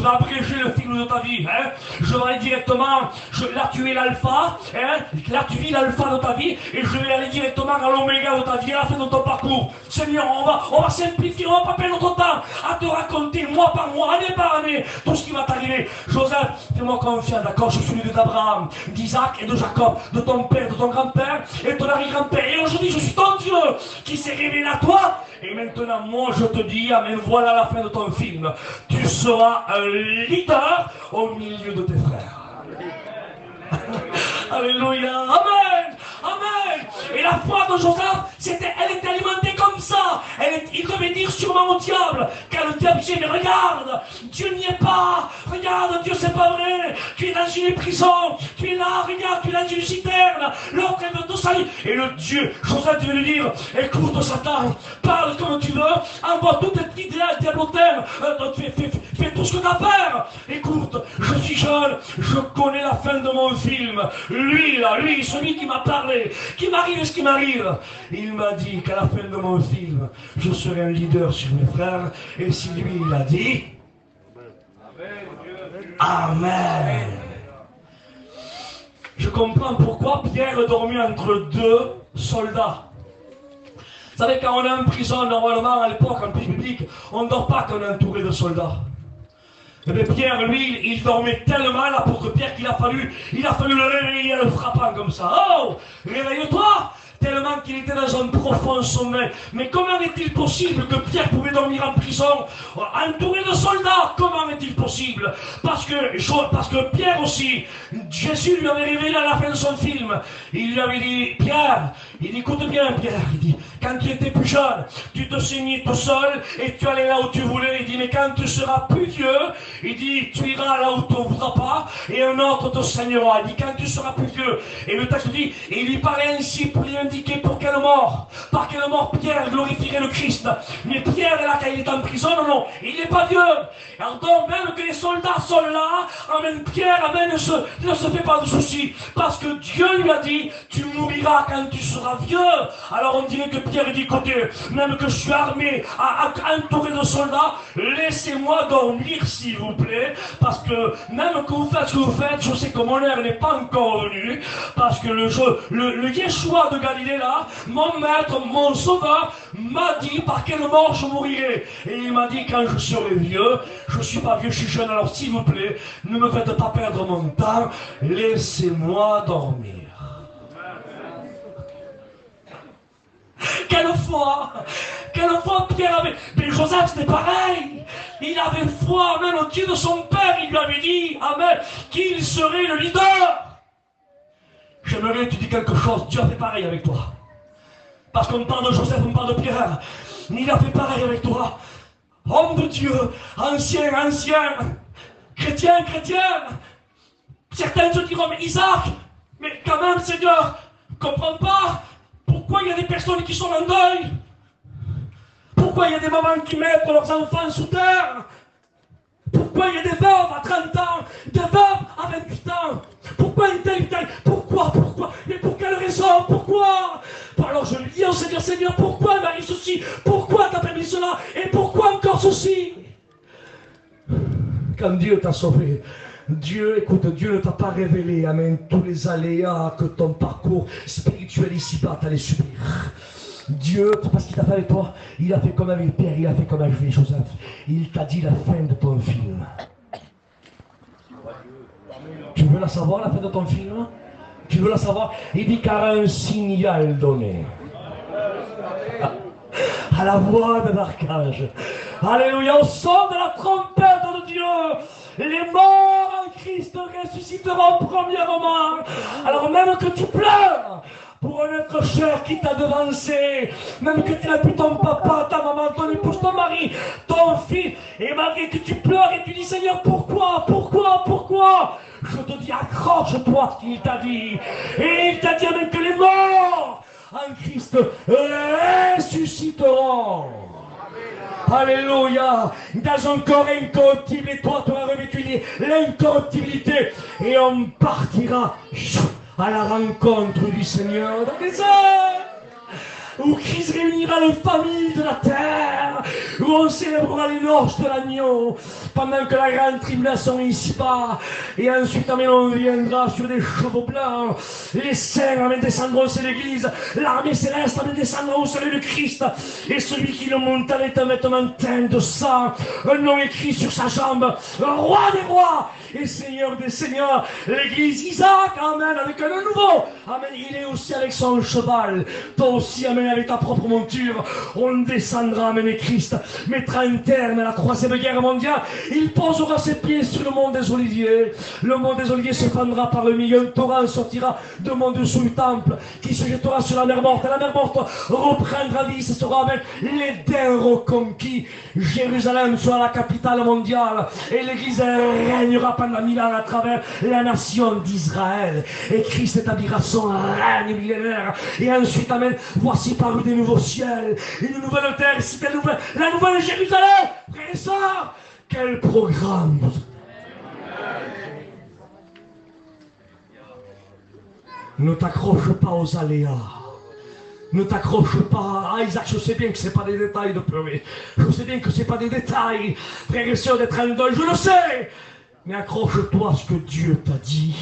abréger le film de ta vie, hein? Je vais aller directement, là tu es l'alpha, hein? Là tu vis l'alpha de ta vie, et je vais aller directement à l'oméga de ta vie, à la fin de ton parcours. Seigneur, on va simplifier, on va pas perdre notre temps à te raconter mois par mois, année par année, tout ce qui va t'arriver. Joseph, fais-moi confiance, d'accord? Je suis le Dieu d'Abraham, d'Isaac et de Jacob, de ton père, de ton grand-père et de ton arrière-grand-père. Et aujourd'hui, je suis ton Dieu qui s'est révélé à toi. Et maintenant, moi, je te dis, amen, voilà la fin de ton film. Tu seras un leader au milieu de tes frères. Alléluia. Amen. Amen. Et la foi de Joseph, elle était alimentée comme ça. Il devait dire sûrement au diable, car le diable disait, mais regarde, Dieu n'y est pas. Regarde, Dieu, c'est pas vrai. Tu es dans une prison. Tu es là, regarde, tu es dans une citerne. L'autre, elle veut te salir. Et le Dieu, Joseph devait lui dire, écoute, Satan, parle comme tu veux, envoie toutes tes petites diablotins, fais tout ce que tu as à faire. Écoute, je suis jeune, je connais la fin de mon film. Lui, celui qui m'a parlé, qui m'arrive ce qui m'arrive. Il m'a dit qu'à la fin de mon film, je serai un leader sur mes frères. Et si lui, il a dit, Amen. Je comprends pourquoi Pierre dormait entre deux soldats. Vous savez, quand on est en prison, normalement, à l'époque, en pays biblique, on ne dort pas quand on est entouré de soldats. Et bien Pierre, lui, il dormait tellement, l'apôtre Pierre, qu'il a fallu le réveiller en le frappant comme ça. Oh, réveille-toi! Tellement qu'il était dans un profond sommeil. Mais comment est-il possible que Pierre pouvait dormir en prison, entouré de soldats? Comment est-il possible? Parce que Pierre aussi, Jésus lui avait révélé à la fin de son film. Il lui avait dit, Pierre, il dit, écoute bien Pierre, il dit, quand tu étais plus jeune, tu te saignais tout seul et tu allais là où tu voulais. Il dit, mais quand tu seras plus vieux, il dit, tu iras là où tu ne voudras pas et un autre te saignera. Il dit, quand tu seras plus vieux. Et le texte dit, et il lui parlait ainsi pour lui indiquer pour quelle mort. Par quelle mort Pierre glorifierait le Christ. Mais Pierre est là quand il est en prison, non, il n'est pas Dieu. Alors donc, même que les soldats sont là, amen, Pierre, amen, ne se fait pas de soucis. Parce que Dieu lui a dit, tu mouriras quand tu seras vieux. Alors on dirait que Pierre dit, écoutez, Dieu, même que je suis armé, entouré de soldats, laissez-moi dormir, s'il vous plaît, parce que même que vous faites ce que vous faites, je sais que mon heure n'est pas encore venue, parce que le Yeshua de Galilée, là, mon maître, mon sauveur, m'a dit par quelle mort je mourirai. Et il m'a dit quand je serai vieux, je ne suis pas vieux, je suis jeune, alors s'il vous plaît, ne me faites pas perdre mon temps, laissez-moi dormir. Quelle foi Pierre avait... Mais Joseph c'était pareil. Il avait foi même au Dieu de son père. Il lui avait dit, amen, qu'il serait le leader. J'aimerais que tu dis quelque chose. Dieu a fait pareil avec toi. Parce qu'on parle de Joseph, on parle de Pierre. Il a fait pareil avec toi. Homme de Dieu, ancien, chrétien. Certains se diront, mais Isaac, mais quand même Seigneur, comprends pas. Pourquoi il y a des personnes qui sont en deuil? Pourquoi il y a des mamans qui mettent leurs enfants sous terre? Pourquoi il y a des veuves à 30 ans, des veuves à 28 ans? Pourquoi une telle? Pourquoi? Mais pour quelle raison? Pourquoi? Alors je lui dis au Seigneur, Seigneur, pourquoi il m'arrive ceci? Pourquoi t'as permis cela? Et pourquoi encore ceci? Quand Dieu t'a sauvé, Dieu ne t'a pas révélé, amen, tous les aléas que ton parcours spirituel ici-bas t'allait subir. Dieu, tu sais pas ce qu'il t'a fait avec toi? Il a fait comme avec Pierre, il a fait comme avec Joseph. Il t'a dit la fin de ton film. Tu veux la savoir, la fin de ton film? Tu veux la savoir? Il dit car un signal donné. À la voix de l'archange. Alléluia, au son de la trompette de Dieu. Les morts en Christ ressusciteront premièrement. Alors même que tu pleures pour un être cher qui t'a devancé, même que tu n'as plus ton papa, ta maman, ton épouse, ton mari, ton fils, et malgré que tu pleures et tu dis Seigneur, pourquoi? Je te dis accroche-toi à ce qu'il t'a dit. Et il t'a dit même que les morts en Christ ressusciteront. Alléluia. Dans un corps incorruptible, et toi, tu auras revêtu l'incorruptibilité. Et on partira à la rencontre du Seigneur dans les airs, où Christ réunira les familles de la terre, où on célébrera les noces de l'agneau, pendant que la grande tribulation est ici-bas, et ensuite, amen, on viendra sur des chevaux blancs, les saints, amen, descendront sur l'église, l'armée céleste, amen, descendra au salut de Christ, et celui qui le monta est un vêtement teint de sang, un nom écrit sur sa jambe, roi des rois, et seigneur des seigneurs, l'église Isaac, amen, avec un nouveau, amen, il est aussi avec son cheval, toi aussi, amen, avec ta propre monture, on descendra, amen, et Christ mettra un terme à la troisième guerre mondiale, il posera ses pieds sur le mont des Oliviers, le mont des Oliviers se fendra par le milieu, un torrent sortira de mon dessous du temple, qui se jettera sur la mer morte, et la mer morte reprendra vie, ce sera, amen, l'Éden reconquis, Jérusalem sera la capitale mondiale, et l'église régnera pendant 1000 ans à travers la nation d'Israël, et Christ établira son règne millénaire, et ensuite, amen, voici paru des nouveaux ciels, une nouvelle terre, la nouvelle Jérusalem, frères et sœurs, quel programme! Ne t'accroche pas aux aléas. Ne t'accroche pas. Ah Isaac, je sais bien que ce n'est pas des détails de pleurer. Je sais bien que ce n'est pas des détails, frères et sœurs, d'être en deuil, je le sais. Mais accroche-toi à ce que Dieu t'a dit.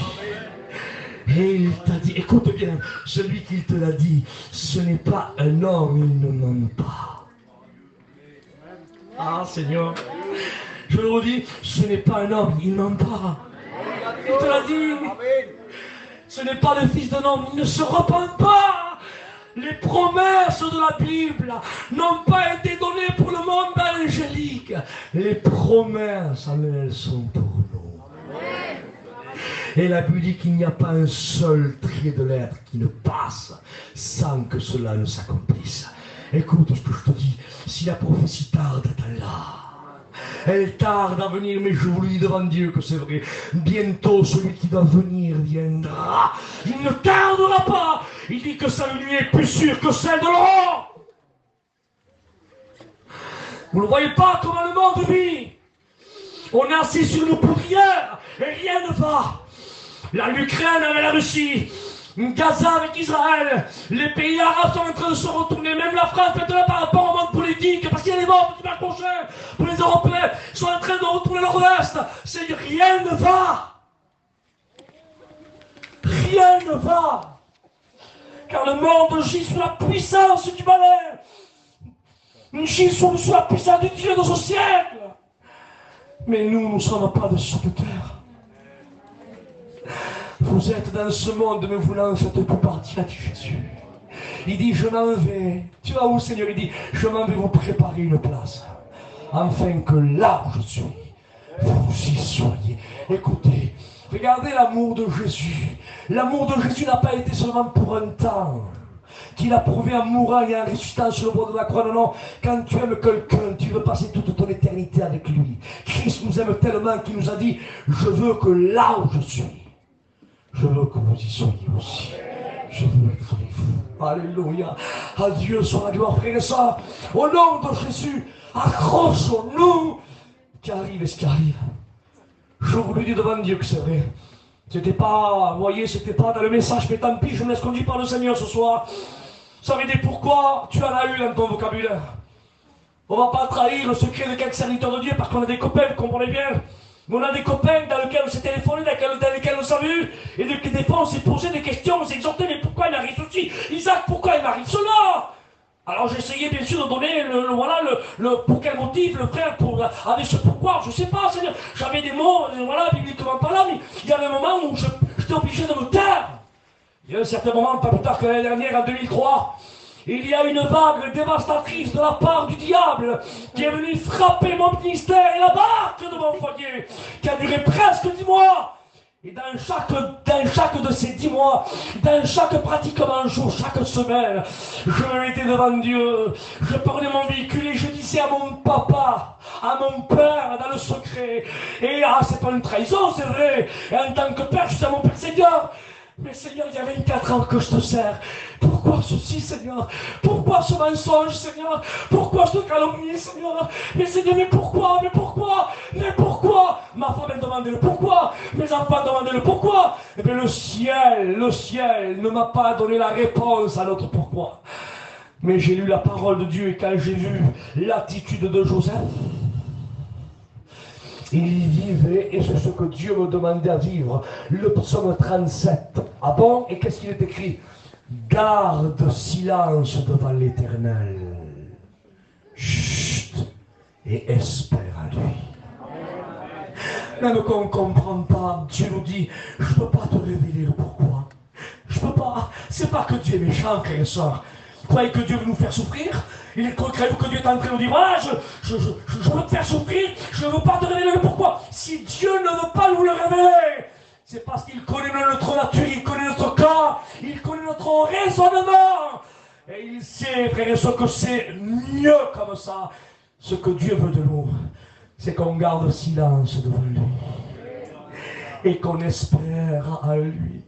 Et il t'a dit, écoute bien, celui qui te l'a dit, ce n'est pas un homme, il ne ment pas. Ah Seigneur, je le redis, ce n'est pas un homme, il ne ment pas. Il te l'a dit. Ce n'est pas le fils d'un homme, il ne se repent pas. Les promesses de la Bible n'ont pas été données pour le monde angélique. Les promesses, amen, elles sont pour nous. Et la Bible dit qu'il n'y a pas un seul trait de lettre qui ne passe sans que cela ne s'accomplisse. Écoute ce que je te dis, si la prophétie tarde à Allah, elle tarde à venir, mais je vous le dis devant Dieu que c'est vrai. Bientôt, celui qui doit venir viendra. Il ne tardera pas. Il dit que sa nuit est plus sûre que celle de l'aurore. Vous ne voyez pas comment le monde vit. On est assis sur nos poudrières et rien ne va. L'Ukraine avec la Russie, Gaza avec Israël, les pays arabes sont en train de se retourner, même la France maintenant par rapport au monde politique, parce qu'il y a les morts du prochain pour les Européens, sont en train de retourner leur veste. C'est rien ne va. Rien ne va. Car le monde gît sous la puissance du malin. Nous gît sous la puissance du Dieu de ce siècle. Mais nous ne sommes pas de cette terre. Vous êtes dans ce monde, mais vous n'en faites plus partie, a dit Jésus. Il dit, je m'en vais. Tu vas où, Seigneur? Il dit, je m'en vais vous préparer une place. Afin que là où je suis, vous y soyez. Écoutez, regardez l'amour de Jésus. L'amour de Jésus n'a pas été seulement pour un temps. Qu'il a prouvé en mourant et en ressuscitant sur le bois de la croix. Non, non. Quand tu aimes quelqu'un, tu veux passer toute ton éternité avec lui. Christ nous aime tellement qu'il nous a dit, je veux que là où je suis, je veux que vous y soyez aussi. Je veux être avec vous. Alléluia. À Dieu soit la gloire, frères et sœurs. Au nom de Jésus, accrochons-nous. Qui arrive et ce qui arrive. Je vous le dis devant Dieu que c'est vrai. C'était pas, vous voyez, c'était pas dans le message, mais tant pis, je me laisse conduire par le Seigneur ce soir. Vous savez des pourquoi tu en as eu dans ton vocabulaire. On ne va pas trahir le secret de quelques serviteurs de Dieu parce qu'on a des copains, vous comprenez bien. Mais on a des copains dans lesquels on s'est téléphoné, dans lesquels on s'est vu, et des fois on s'est posé des questions, on s'est exhorté, mais pourquoi il m'arrive ceci? Isaac, pourquoi il m'arrive cela? Alors j'essayais bien sûr de donner pour quel motif le frère avait ce pourquoi, je ne sais pas, Seigneur. J'avais des mots, voilà, bibliquement pas là, mais il y avait un moment où j'étais obligé de me taire. Il y a un certain moment, pas plus tard que l'année dernière, en 2003, il y a une vague dévastatrice de la part du diable qui est venue frapper mon ministère et la barque de mon foyer, qui a duré presque 10 mois. Et dans chaque de ces 10 mois, dans chaque pratiquement jour, chaque semaine, je me mettais devant Dieu, je prenais mon véhicule et je disais à mon papa, à mon père, dans le secret, et c'est pas une trahison, c'est vrai, et en tant que père, je dis à mon père, Seigneur, mais Seigneur, il y a 24 ans que je te sers. Pourquoi ceci, Seigneur? Pourquoi ce mensonge, Seigneur? Pourquoi ce calomnie, Seigneur? Mais Seigneur, mais pourquoi? Mais pourquoi? Mais pourquoi? Ma femme, elle demandait le pourquoi. Mes enfants demandaient le pourquoi. Et bien le ciel ne m'a pas donné la réponse à notre pourquoi. Mais j'ai lu la parole de Dieu et quand j'ai vu l'attitude de Joseph, il vivait, et c'est ce que Dieu me demandait à vivre. Le psaume 37. Ah bon? Et qu'est-ce qu'il est écrit? Garde silence devant l'Éternel. Chut. Et espère à lui. Même qu'on ne comprend pas, Dieu nous dit, je ne peux pas te révéler le pourquoi. Je ne peux pas. C'est pas que Dieu est méchant, frères et sœurs. Vous croyez que Dieu veut nous faire souffrir? Il est croyez-vous que Dieu est en train de nous dire, voilà, je veux te faire souffrir, je ne veux pas te révéler le pourquoi. Si Dieu ne veut pas nous le révéler, c'est parce qu'il connaît notre nature, il connaît notre corps, il connaît notre raisonnement. Et il sait, frères et sœurs, que c'est mieux comme ça. Ce que Dieu veut de nous, c'est qu'on garde silence devant lui. Et qu'on espère à lui.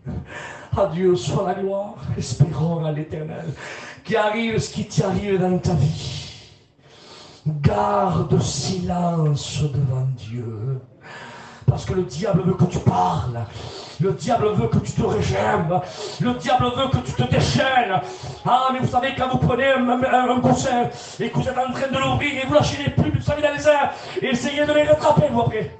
À Dieu soit la gloire. Espérons à l'Éternel. Qu'il arrive ce qui t'arrive dans ta vie. Garde silence devant Dieu. Parce que le diable veut que tu parles. Le diable veut que tu te régèmes. Le diable veut que tu te déchaînes. Ah, mais vous savez, quand vous prenez un coussin et que vous êtes en train de l'ouvrir et vous lâchez les plumes, vous savez, dans les airs, et essayez de les rattraper, vous après.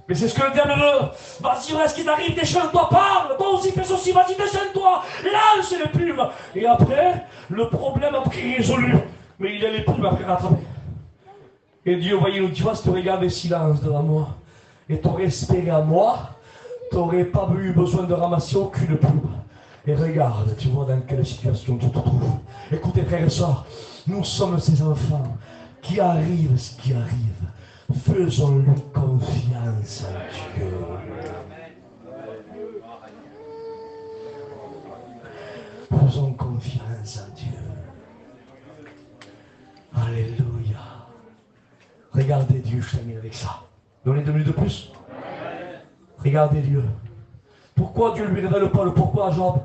Mais c'est ce que le diable veut. Vas-y, voilà ce qui t'arrive, déchaîne-toi, parle. Toi aussi, fais ceci, vas-y, déchaîne-toi. Lâche les plumes. Et après, le problème après est résolu. Mais il y a les plumes après rattraper. Et Dieu, voyez, nous dit, tu vois, si tu regardais silence devant moi, et tu aurais espéré à moi, tu n'aurais pas eu besoin de ramasser aucune plume. Et regarde, tu vois dans quelle situation tu te trouves. Écoutez, frères et sœurs, nous sommes ces enfants qui arrivent ce qui arrive. Faisons-lui confiance à Dieu. Faisons confiance à Dieu. Alléluia. Regardez Dieu, je termine avec ça. Donnez 2 minutes de plus. Regardez Dieu. Pourquoi Dieu ne lui révèle pas le pourquoi à Job?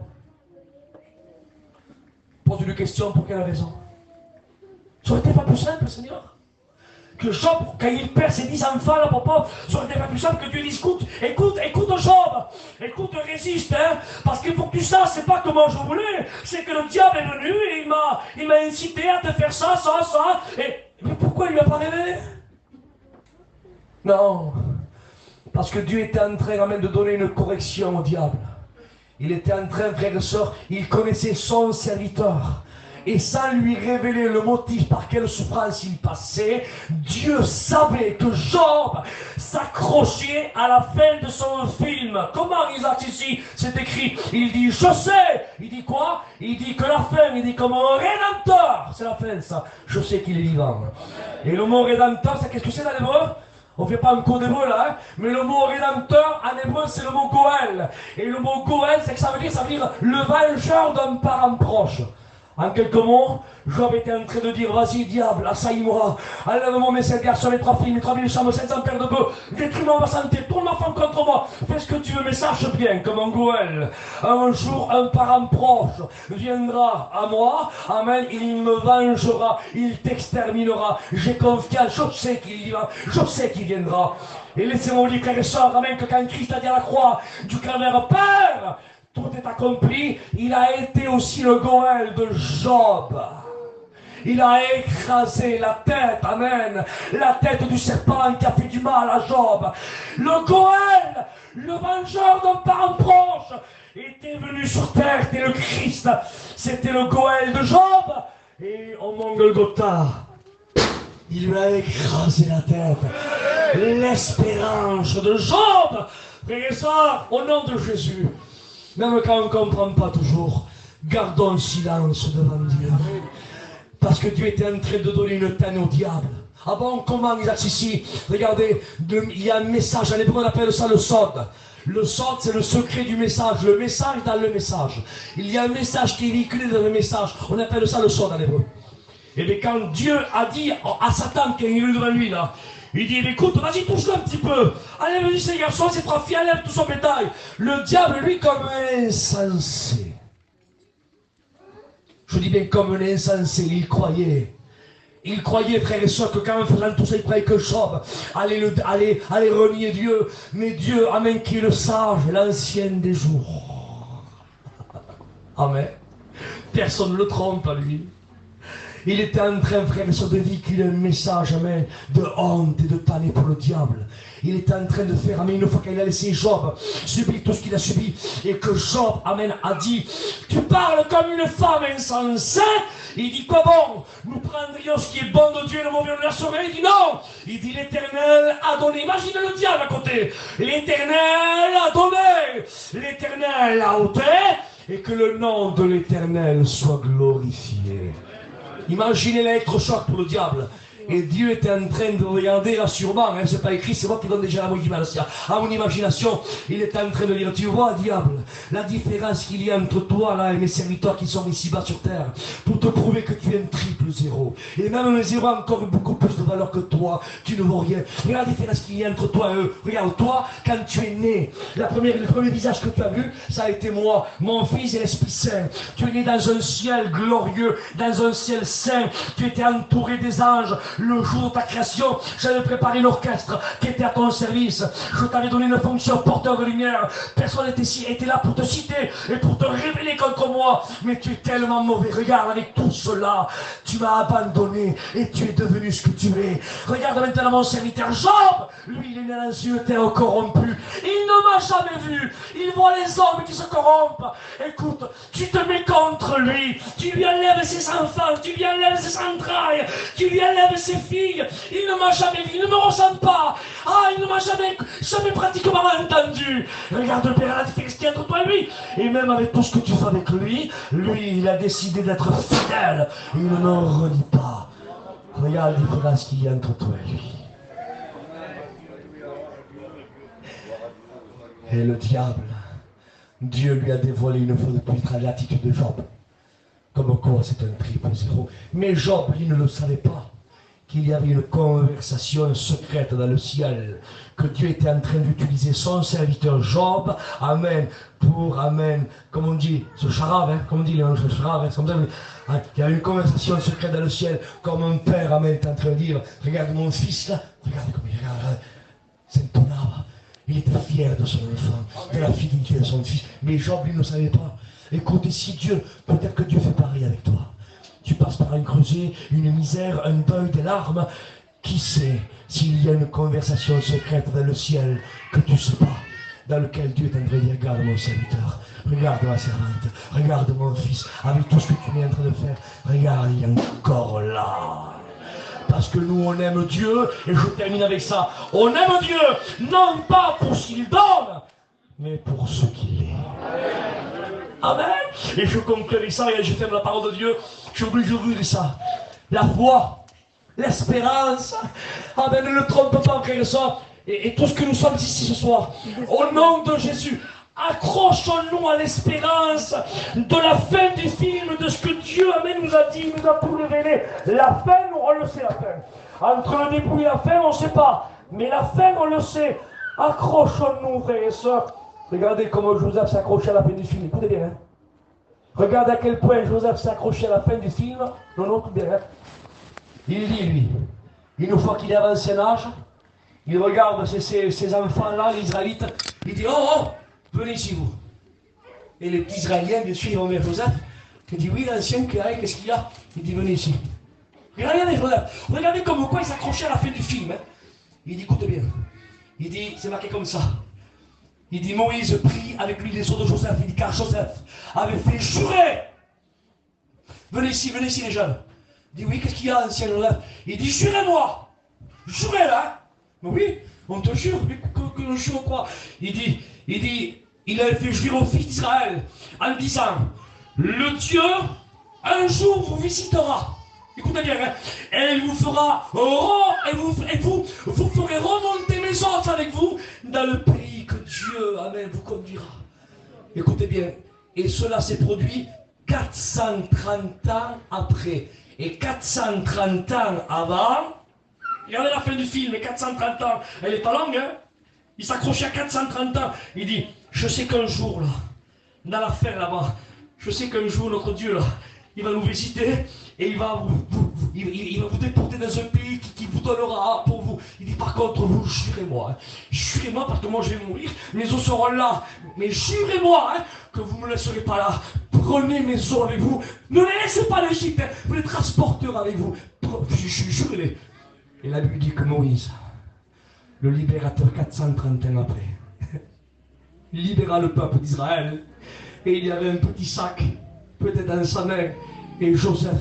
Pose une question, pour quelle raison? Ça aurait été pas plus simple, Seigneur? que Job, quand il perd ses 10 enfants, là, papa, sur des puissants, que Dieu dit, écoute Job, écoute, résiste, hein, parce qu'il faut que tu saches, c'est pas comment je voulais, c'est que le diable est venu et il m'a incité à te faire ça, mais pourquoi il lui a pas révélé? Non, parce que Dieu était en train, de donner une correction au diable. Il était en train, frères et sœurs, il connaissait son serviteur. Et sans lui révéler le motif par quelle souffrance il passait, Dieu savait que Job s'accrochait à la fin de son film. Comment Isaac ici, c'est écrit? Il dit, je sais. Il dit quoi? Il dit que la fin, il dit comme un rédempteur. C'est la fin, ça. Je sais qu'il est vivant. Et le mot rédempteur, c'est qu'est-ce que c'est dans l'hébreu? On ne fait pas un cours d'hébreu là, hein? Mais le mot rédempteur en hébreu c'est le mot Goël. Et le mot Goël, c'est que ça veut dire le vengeur d'un parent proche. En quelques mots, Job était en train de dire, vas-y diable, assaille-moi, enlève-moi mes 5 garçons, mes 3 filles, mes 3000 chambres, 500 paires de bœufs, détruis-moi ma santé, tourne ma femme contre moi, fais ce que tu veux, mais sache bien, comme un Goël, un jour un parent proche viendra à moi, amen, il me vengera, il t'exterminera, j'ai confiance, je sais qu'il viendra. Et laissez-moi vous dire, frères et sœurs, amen, que quand Christ a dit à la croix du calvaire, Père, tout est accompli, il a été aussi le Goël de Job. Il a écrasé la tête, amen, la tête du serpent qui a fait du mal à Job. Le Goël, le vengeur d'un parent proche, était venu sur terre, c'était le Christ, c'était le Goël de Job. Et au mont Golgotha, il lui a écrasé la tête. L'espérance de Job, frères et sœurs, au nom de Jésus. Même quand on ne comprend pas toujours, gardons le silence devant Dieu. Parce que Dieu était en train de donner une peine au diable. Ah bon, comment Isaac ici? Regardez, il y a un message, en hébreu on appelle ça le sod. Le sod, c'est le secret du message, le message dans le message. Il y a un message qui est véhiculé dans le message, on appelle ça le sod en hébreu. Et bien quand Dieu a dit à Satan, quand il est devant lui là, il dit, écoute, vas-y, touche-le un petit peu. Enlève-lui ses garçons, ses 3 filles, enlève tout son bétail. Le diable, lui, comme un insensé. Je dis bien comme un insensé, il croyait. Il croyait, frères et sœurs, que quand en faisant tout ça, il croyait que Job allait renier Dieu. Mais Dieu, amen, qui est le sage, l'ancien des jours. Amen. Personne ne le trompe à lui. Il était en train, frère et sœur, de véhiculer un message, amen, de honte et de panique pour le diable. Il était en train de faire, amen, une fois qu'il a laissé Job subir tout ce qu'il a subi, et que Job, amen, a dit, tu parles comme une femme insensée. Il dit, quoi bon? Nous prendrions ce qui est bon de Dieu et le mauvais de la sauver. Il dit non. Il dit, l'Éternel a donné. Imagine le diable à côté. L'Éternel a donné. L'Éternel a ôté. Et que le nom de l'Éternel soit glorifié. Imaginez l'électrochoc pour le diable. Et Dieu était en train de regarder là sûrement, hein, c'est pas écrit, c'est moi qui donne déjà à mon imagination. Il était en train de dire, tu vois diable, la différence qu'il y a entre toi là et mes serviteurs qui sont ici bas sur terre, pour te prouver que tu es un triple zéro. Et même un zéro a encore beaucoup plus de valeur que toi, tu ne vaux rien. Regarde la différence qu'il y a entre toi et eux. Regarde, toi, quand tu es né, le premier visage que tu as vu, ça a été moi, mon fils et l'Esprit Saint. Tu es né dans un ciel glorieux, dans un ciel saint, tu étais entouré des anges. Le jour de ta création, j'avais préparé l'orchestre qui était à ton service. Je t'avais donné une fonction porteur de lumière. Personne était là pour te citer et pour te révéler contre moi. Mais tu es tellement mauvais. Regarde, avec tout cela, tu m'as abandonné et tu es devenu ce que tu es. Regarde maintenant mon serviteur Job. Lui, il est né dans une terre corrompue. Il ne m'a jamais vu. Il voit les hommes qui se corrompent. Écoute, tu te mets contre lui. Tu lui enlèves ses enfants. Tu lui enlèves ses entrailles. Tu lui enlèves ses filles, il ne m'a jamais vu, il ne me ressemble pas. Ah, il ne m'a jamais pratiquement entendu. Regarde le Père, la différence qu'il y a entre toi et lui. Et même avec tout ce que tu fais avec lui, il a décidé d'être fidèle. Il ne me renie pas. Regarde la différence qu'il y a entre toi et lui. Et le diable, Dieu lui a dévoilé une fois de plus l'attitude de Job. Comme quoi c'est un triple zéro. Mais Job, lui, ne le savait pas. qu'il y avait une conversation secrète dans le ciel, que Dieu était en train d'utiliser son serviteur Job, amen, pour, amen, comme on dit, ce charab, hein, comme on dit, le charab, hein, comme ça, hein, il y a une conversation secrète dans le ciel, comme un père, amen, est en train de dire, regarde mon fils là, regarde comme il regarde, c'est ton arbre. Il était fier de son enfant, de la fidélité de son fils, mais Job, lui, ne savait pas. Écoute, si Dieu, peut-être que Dieu fait pareil avec toi. Tu passes par un creuset, une misère, un deuil, des larmes. Qui sait s'il y a une conversation secrète dans le ciel que tu ne sais pas, dans lequel Dieu est en train de dire, regarde mon serviteur, regarde ma servante, regarde mon fils, avec tout ce que tu es en train de faire, regarde, il est encore là. Parce que nous, on aime Dieu, et je termine avec ça, on aime Dieu, non pas pour ce qu'il donne, mais pour ce qu'il est. Amen. Et je conclue avec ça, et je ferme la parole de Dieu. Je voulais dire ça. La foi, l'espérance. Amen. Ne le trompe pas, frère et soeur. Et tout ce que nous sommes ici ce soir, au nom de Jésus, accrochons-nous à l'espérance de la fin du film, de ce que Dieu, amen, nous a dit, nous a tout révélé. La fin, on le sait, la fin. Entre le début et la fin, on ne sait pas. Mais la fin, on le sait. Accrochons-nous, frères et sœurs. Regardez comment Joseph s'accrochait à la fin du film. Écoutez bien. Hein. Regardez à quel point Joseph s'accrochait à la fin du film. Non, écoutez bien. Hein. Il dit, lui, une fois qu'il est avancé en âge, il regarde ces enfants-là, les Israélites. Il dit, oh, venez ici, vous. Et les petits Israéliens, bien sûr, ils vont vers Joseph. Il dit, oui, l'ancien, qu'est-ce qu'il y a? Il dit, venez ici. Regardez Joseph. Regardez comme quoi il s'accrochait à la fin du film. Hein. Il dit, écoutez bien. Il dit, c'est marqué comme ça. Il dit, Moïse prie avec lui les sceaux de Joseph. Il dit, car Joseph avait fait jurer. Venez ici les jeunes. Il dit, oui, qu'est-ce qu'il y a, ancien Joseph? Il dit, jurez-moi. Jurez là. Hein. Mais oui, on te jure. Mais que l'on jure quoi? Il dit, il avait fait jurer au fils d'Israël en disant, le Dieu, un jour vous visitera. Écoutez bien, hein, et il vous fera, et vous ferez remonter mes os avec vous dans le pays que Dieu, amen, vous conduira. Écoutez bien, et cela s'est produit 430 ans après. Et 430 ans avant, regardez la fin du film, et 430 ans, elle n'est pas longue, hein. Il s'accrochait à 430 ans. Il dit, je sais qu'un jour, là, dans la fin là-bas, je sais qu'un jour, notre Dieu, là, il va nous visiter et il va vous déporter dans un pays qui vous donnera pour vous. Il dit par contre, vous jurez-moi, hein, jurez-moi parce que moi je vais mourir, mes os seront là, mais jurez-moi hein, que vous ne me laisserez pas là. Prenez mes os avec vous, ne les laissez pas l'Égypte, hein, vous les transporterez avec vous. Jurez-les. Et la Bible dit que Moïse, le libérateur 430 ans après, libéra le peuple d'Israël et il y avait un petit sac peut-être dans sa main, et Joseph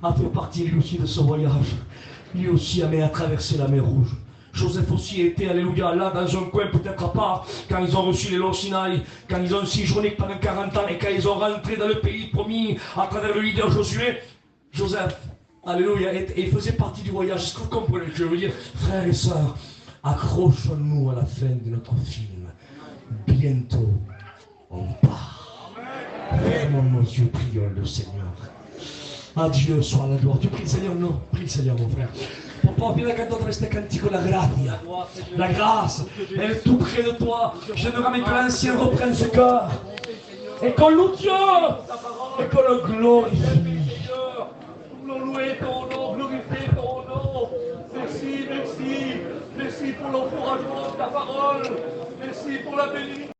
a fait partie lui aussi de ce voyage. Lui aussi a traversé la mer Rouge. Joseph aussi était, alléluia, là dans un coin peut-être à part, quand ils ont reçu les lois Sinaï, quand ils ont séjourné pendant 40 ans, et quand ils ont rentré dans le pays promis à travers le leader Josué, Joseph, alléluia, et il faisait partie du voyage. Est-ce que vous comprenez ce que je veux dire? Frères et sœurs, accrochons-nous à la fin de notre film. Bientôt, on part. Fermons nos yeux, prions le Seigneur. A Dieu soit la gloire. Tu pries le Seigneur? Non, prie le Seigneur, mon frère. Papà, prima che cantato questo cantico, la grazia, la grâce, elle est tout près de toi. J'aimerais que l'ancien reprenne ce cœur. Et qu'on loue Dieu. Et qu'on le glorifie. Nous louer ton nom, glorifier ton nom. Merci pour l'encouragement de ta parole. Merci pour la bénédiction.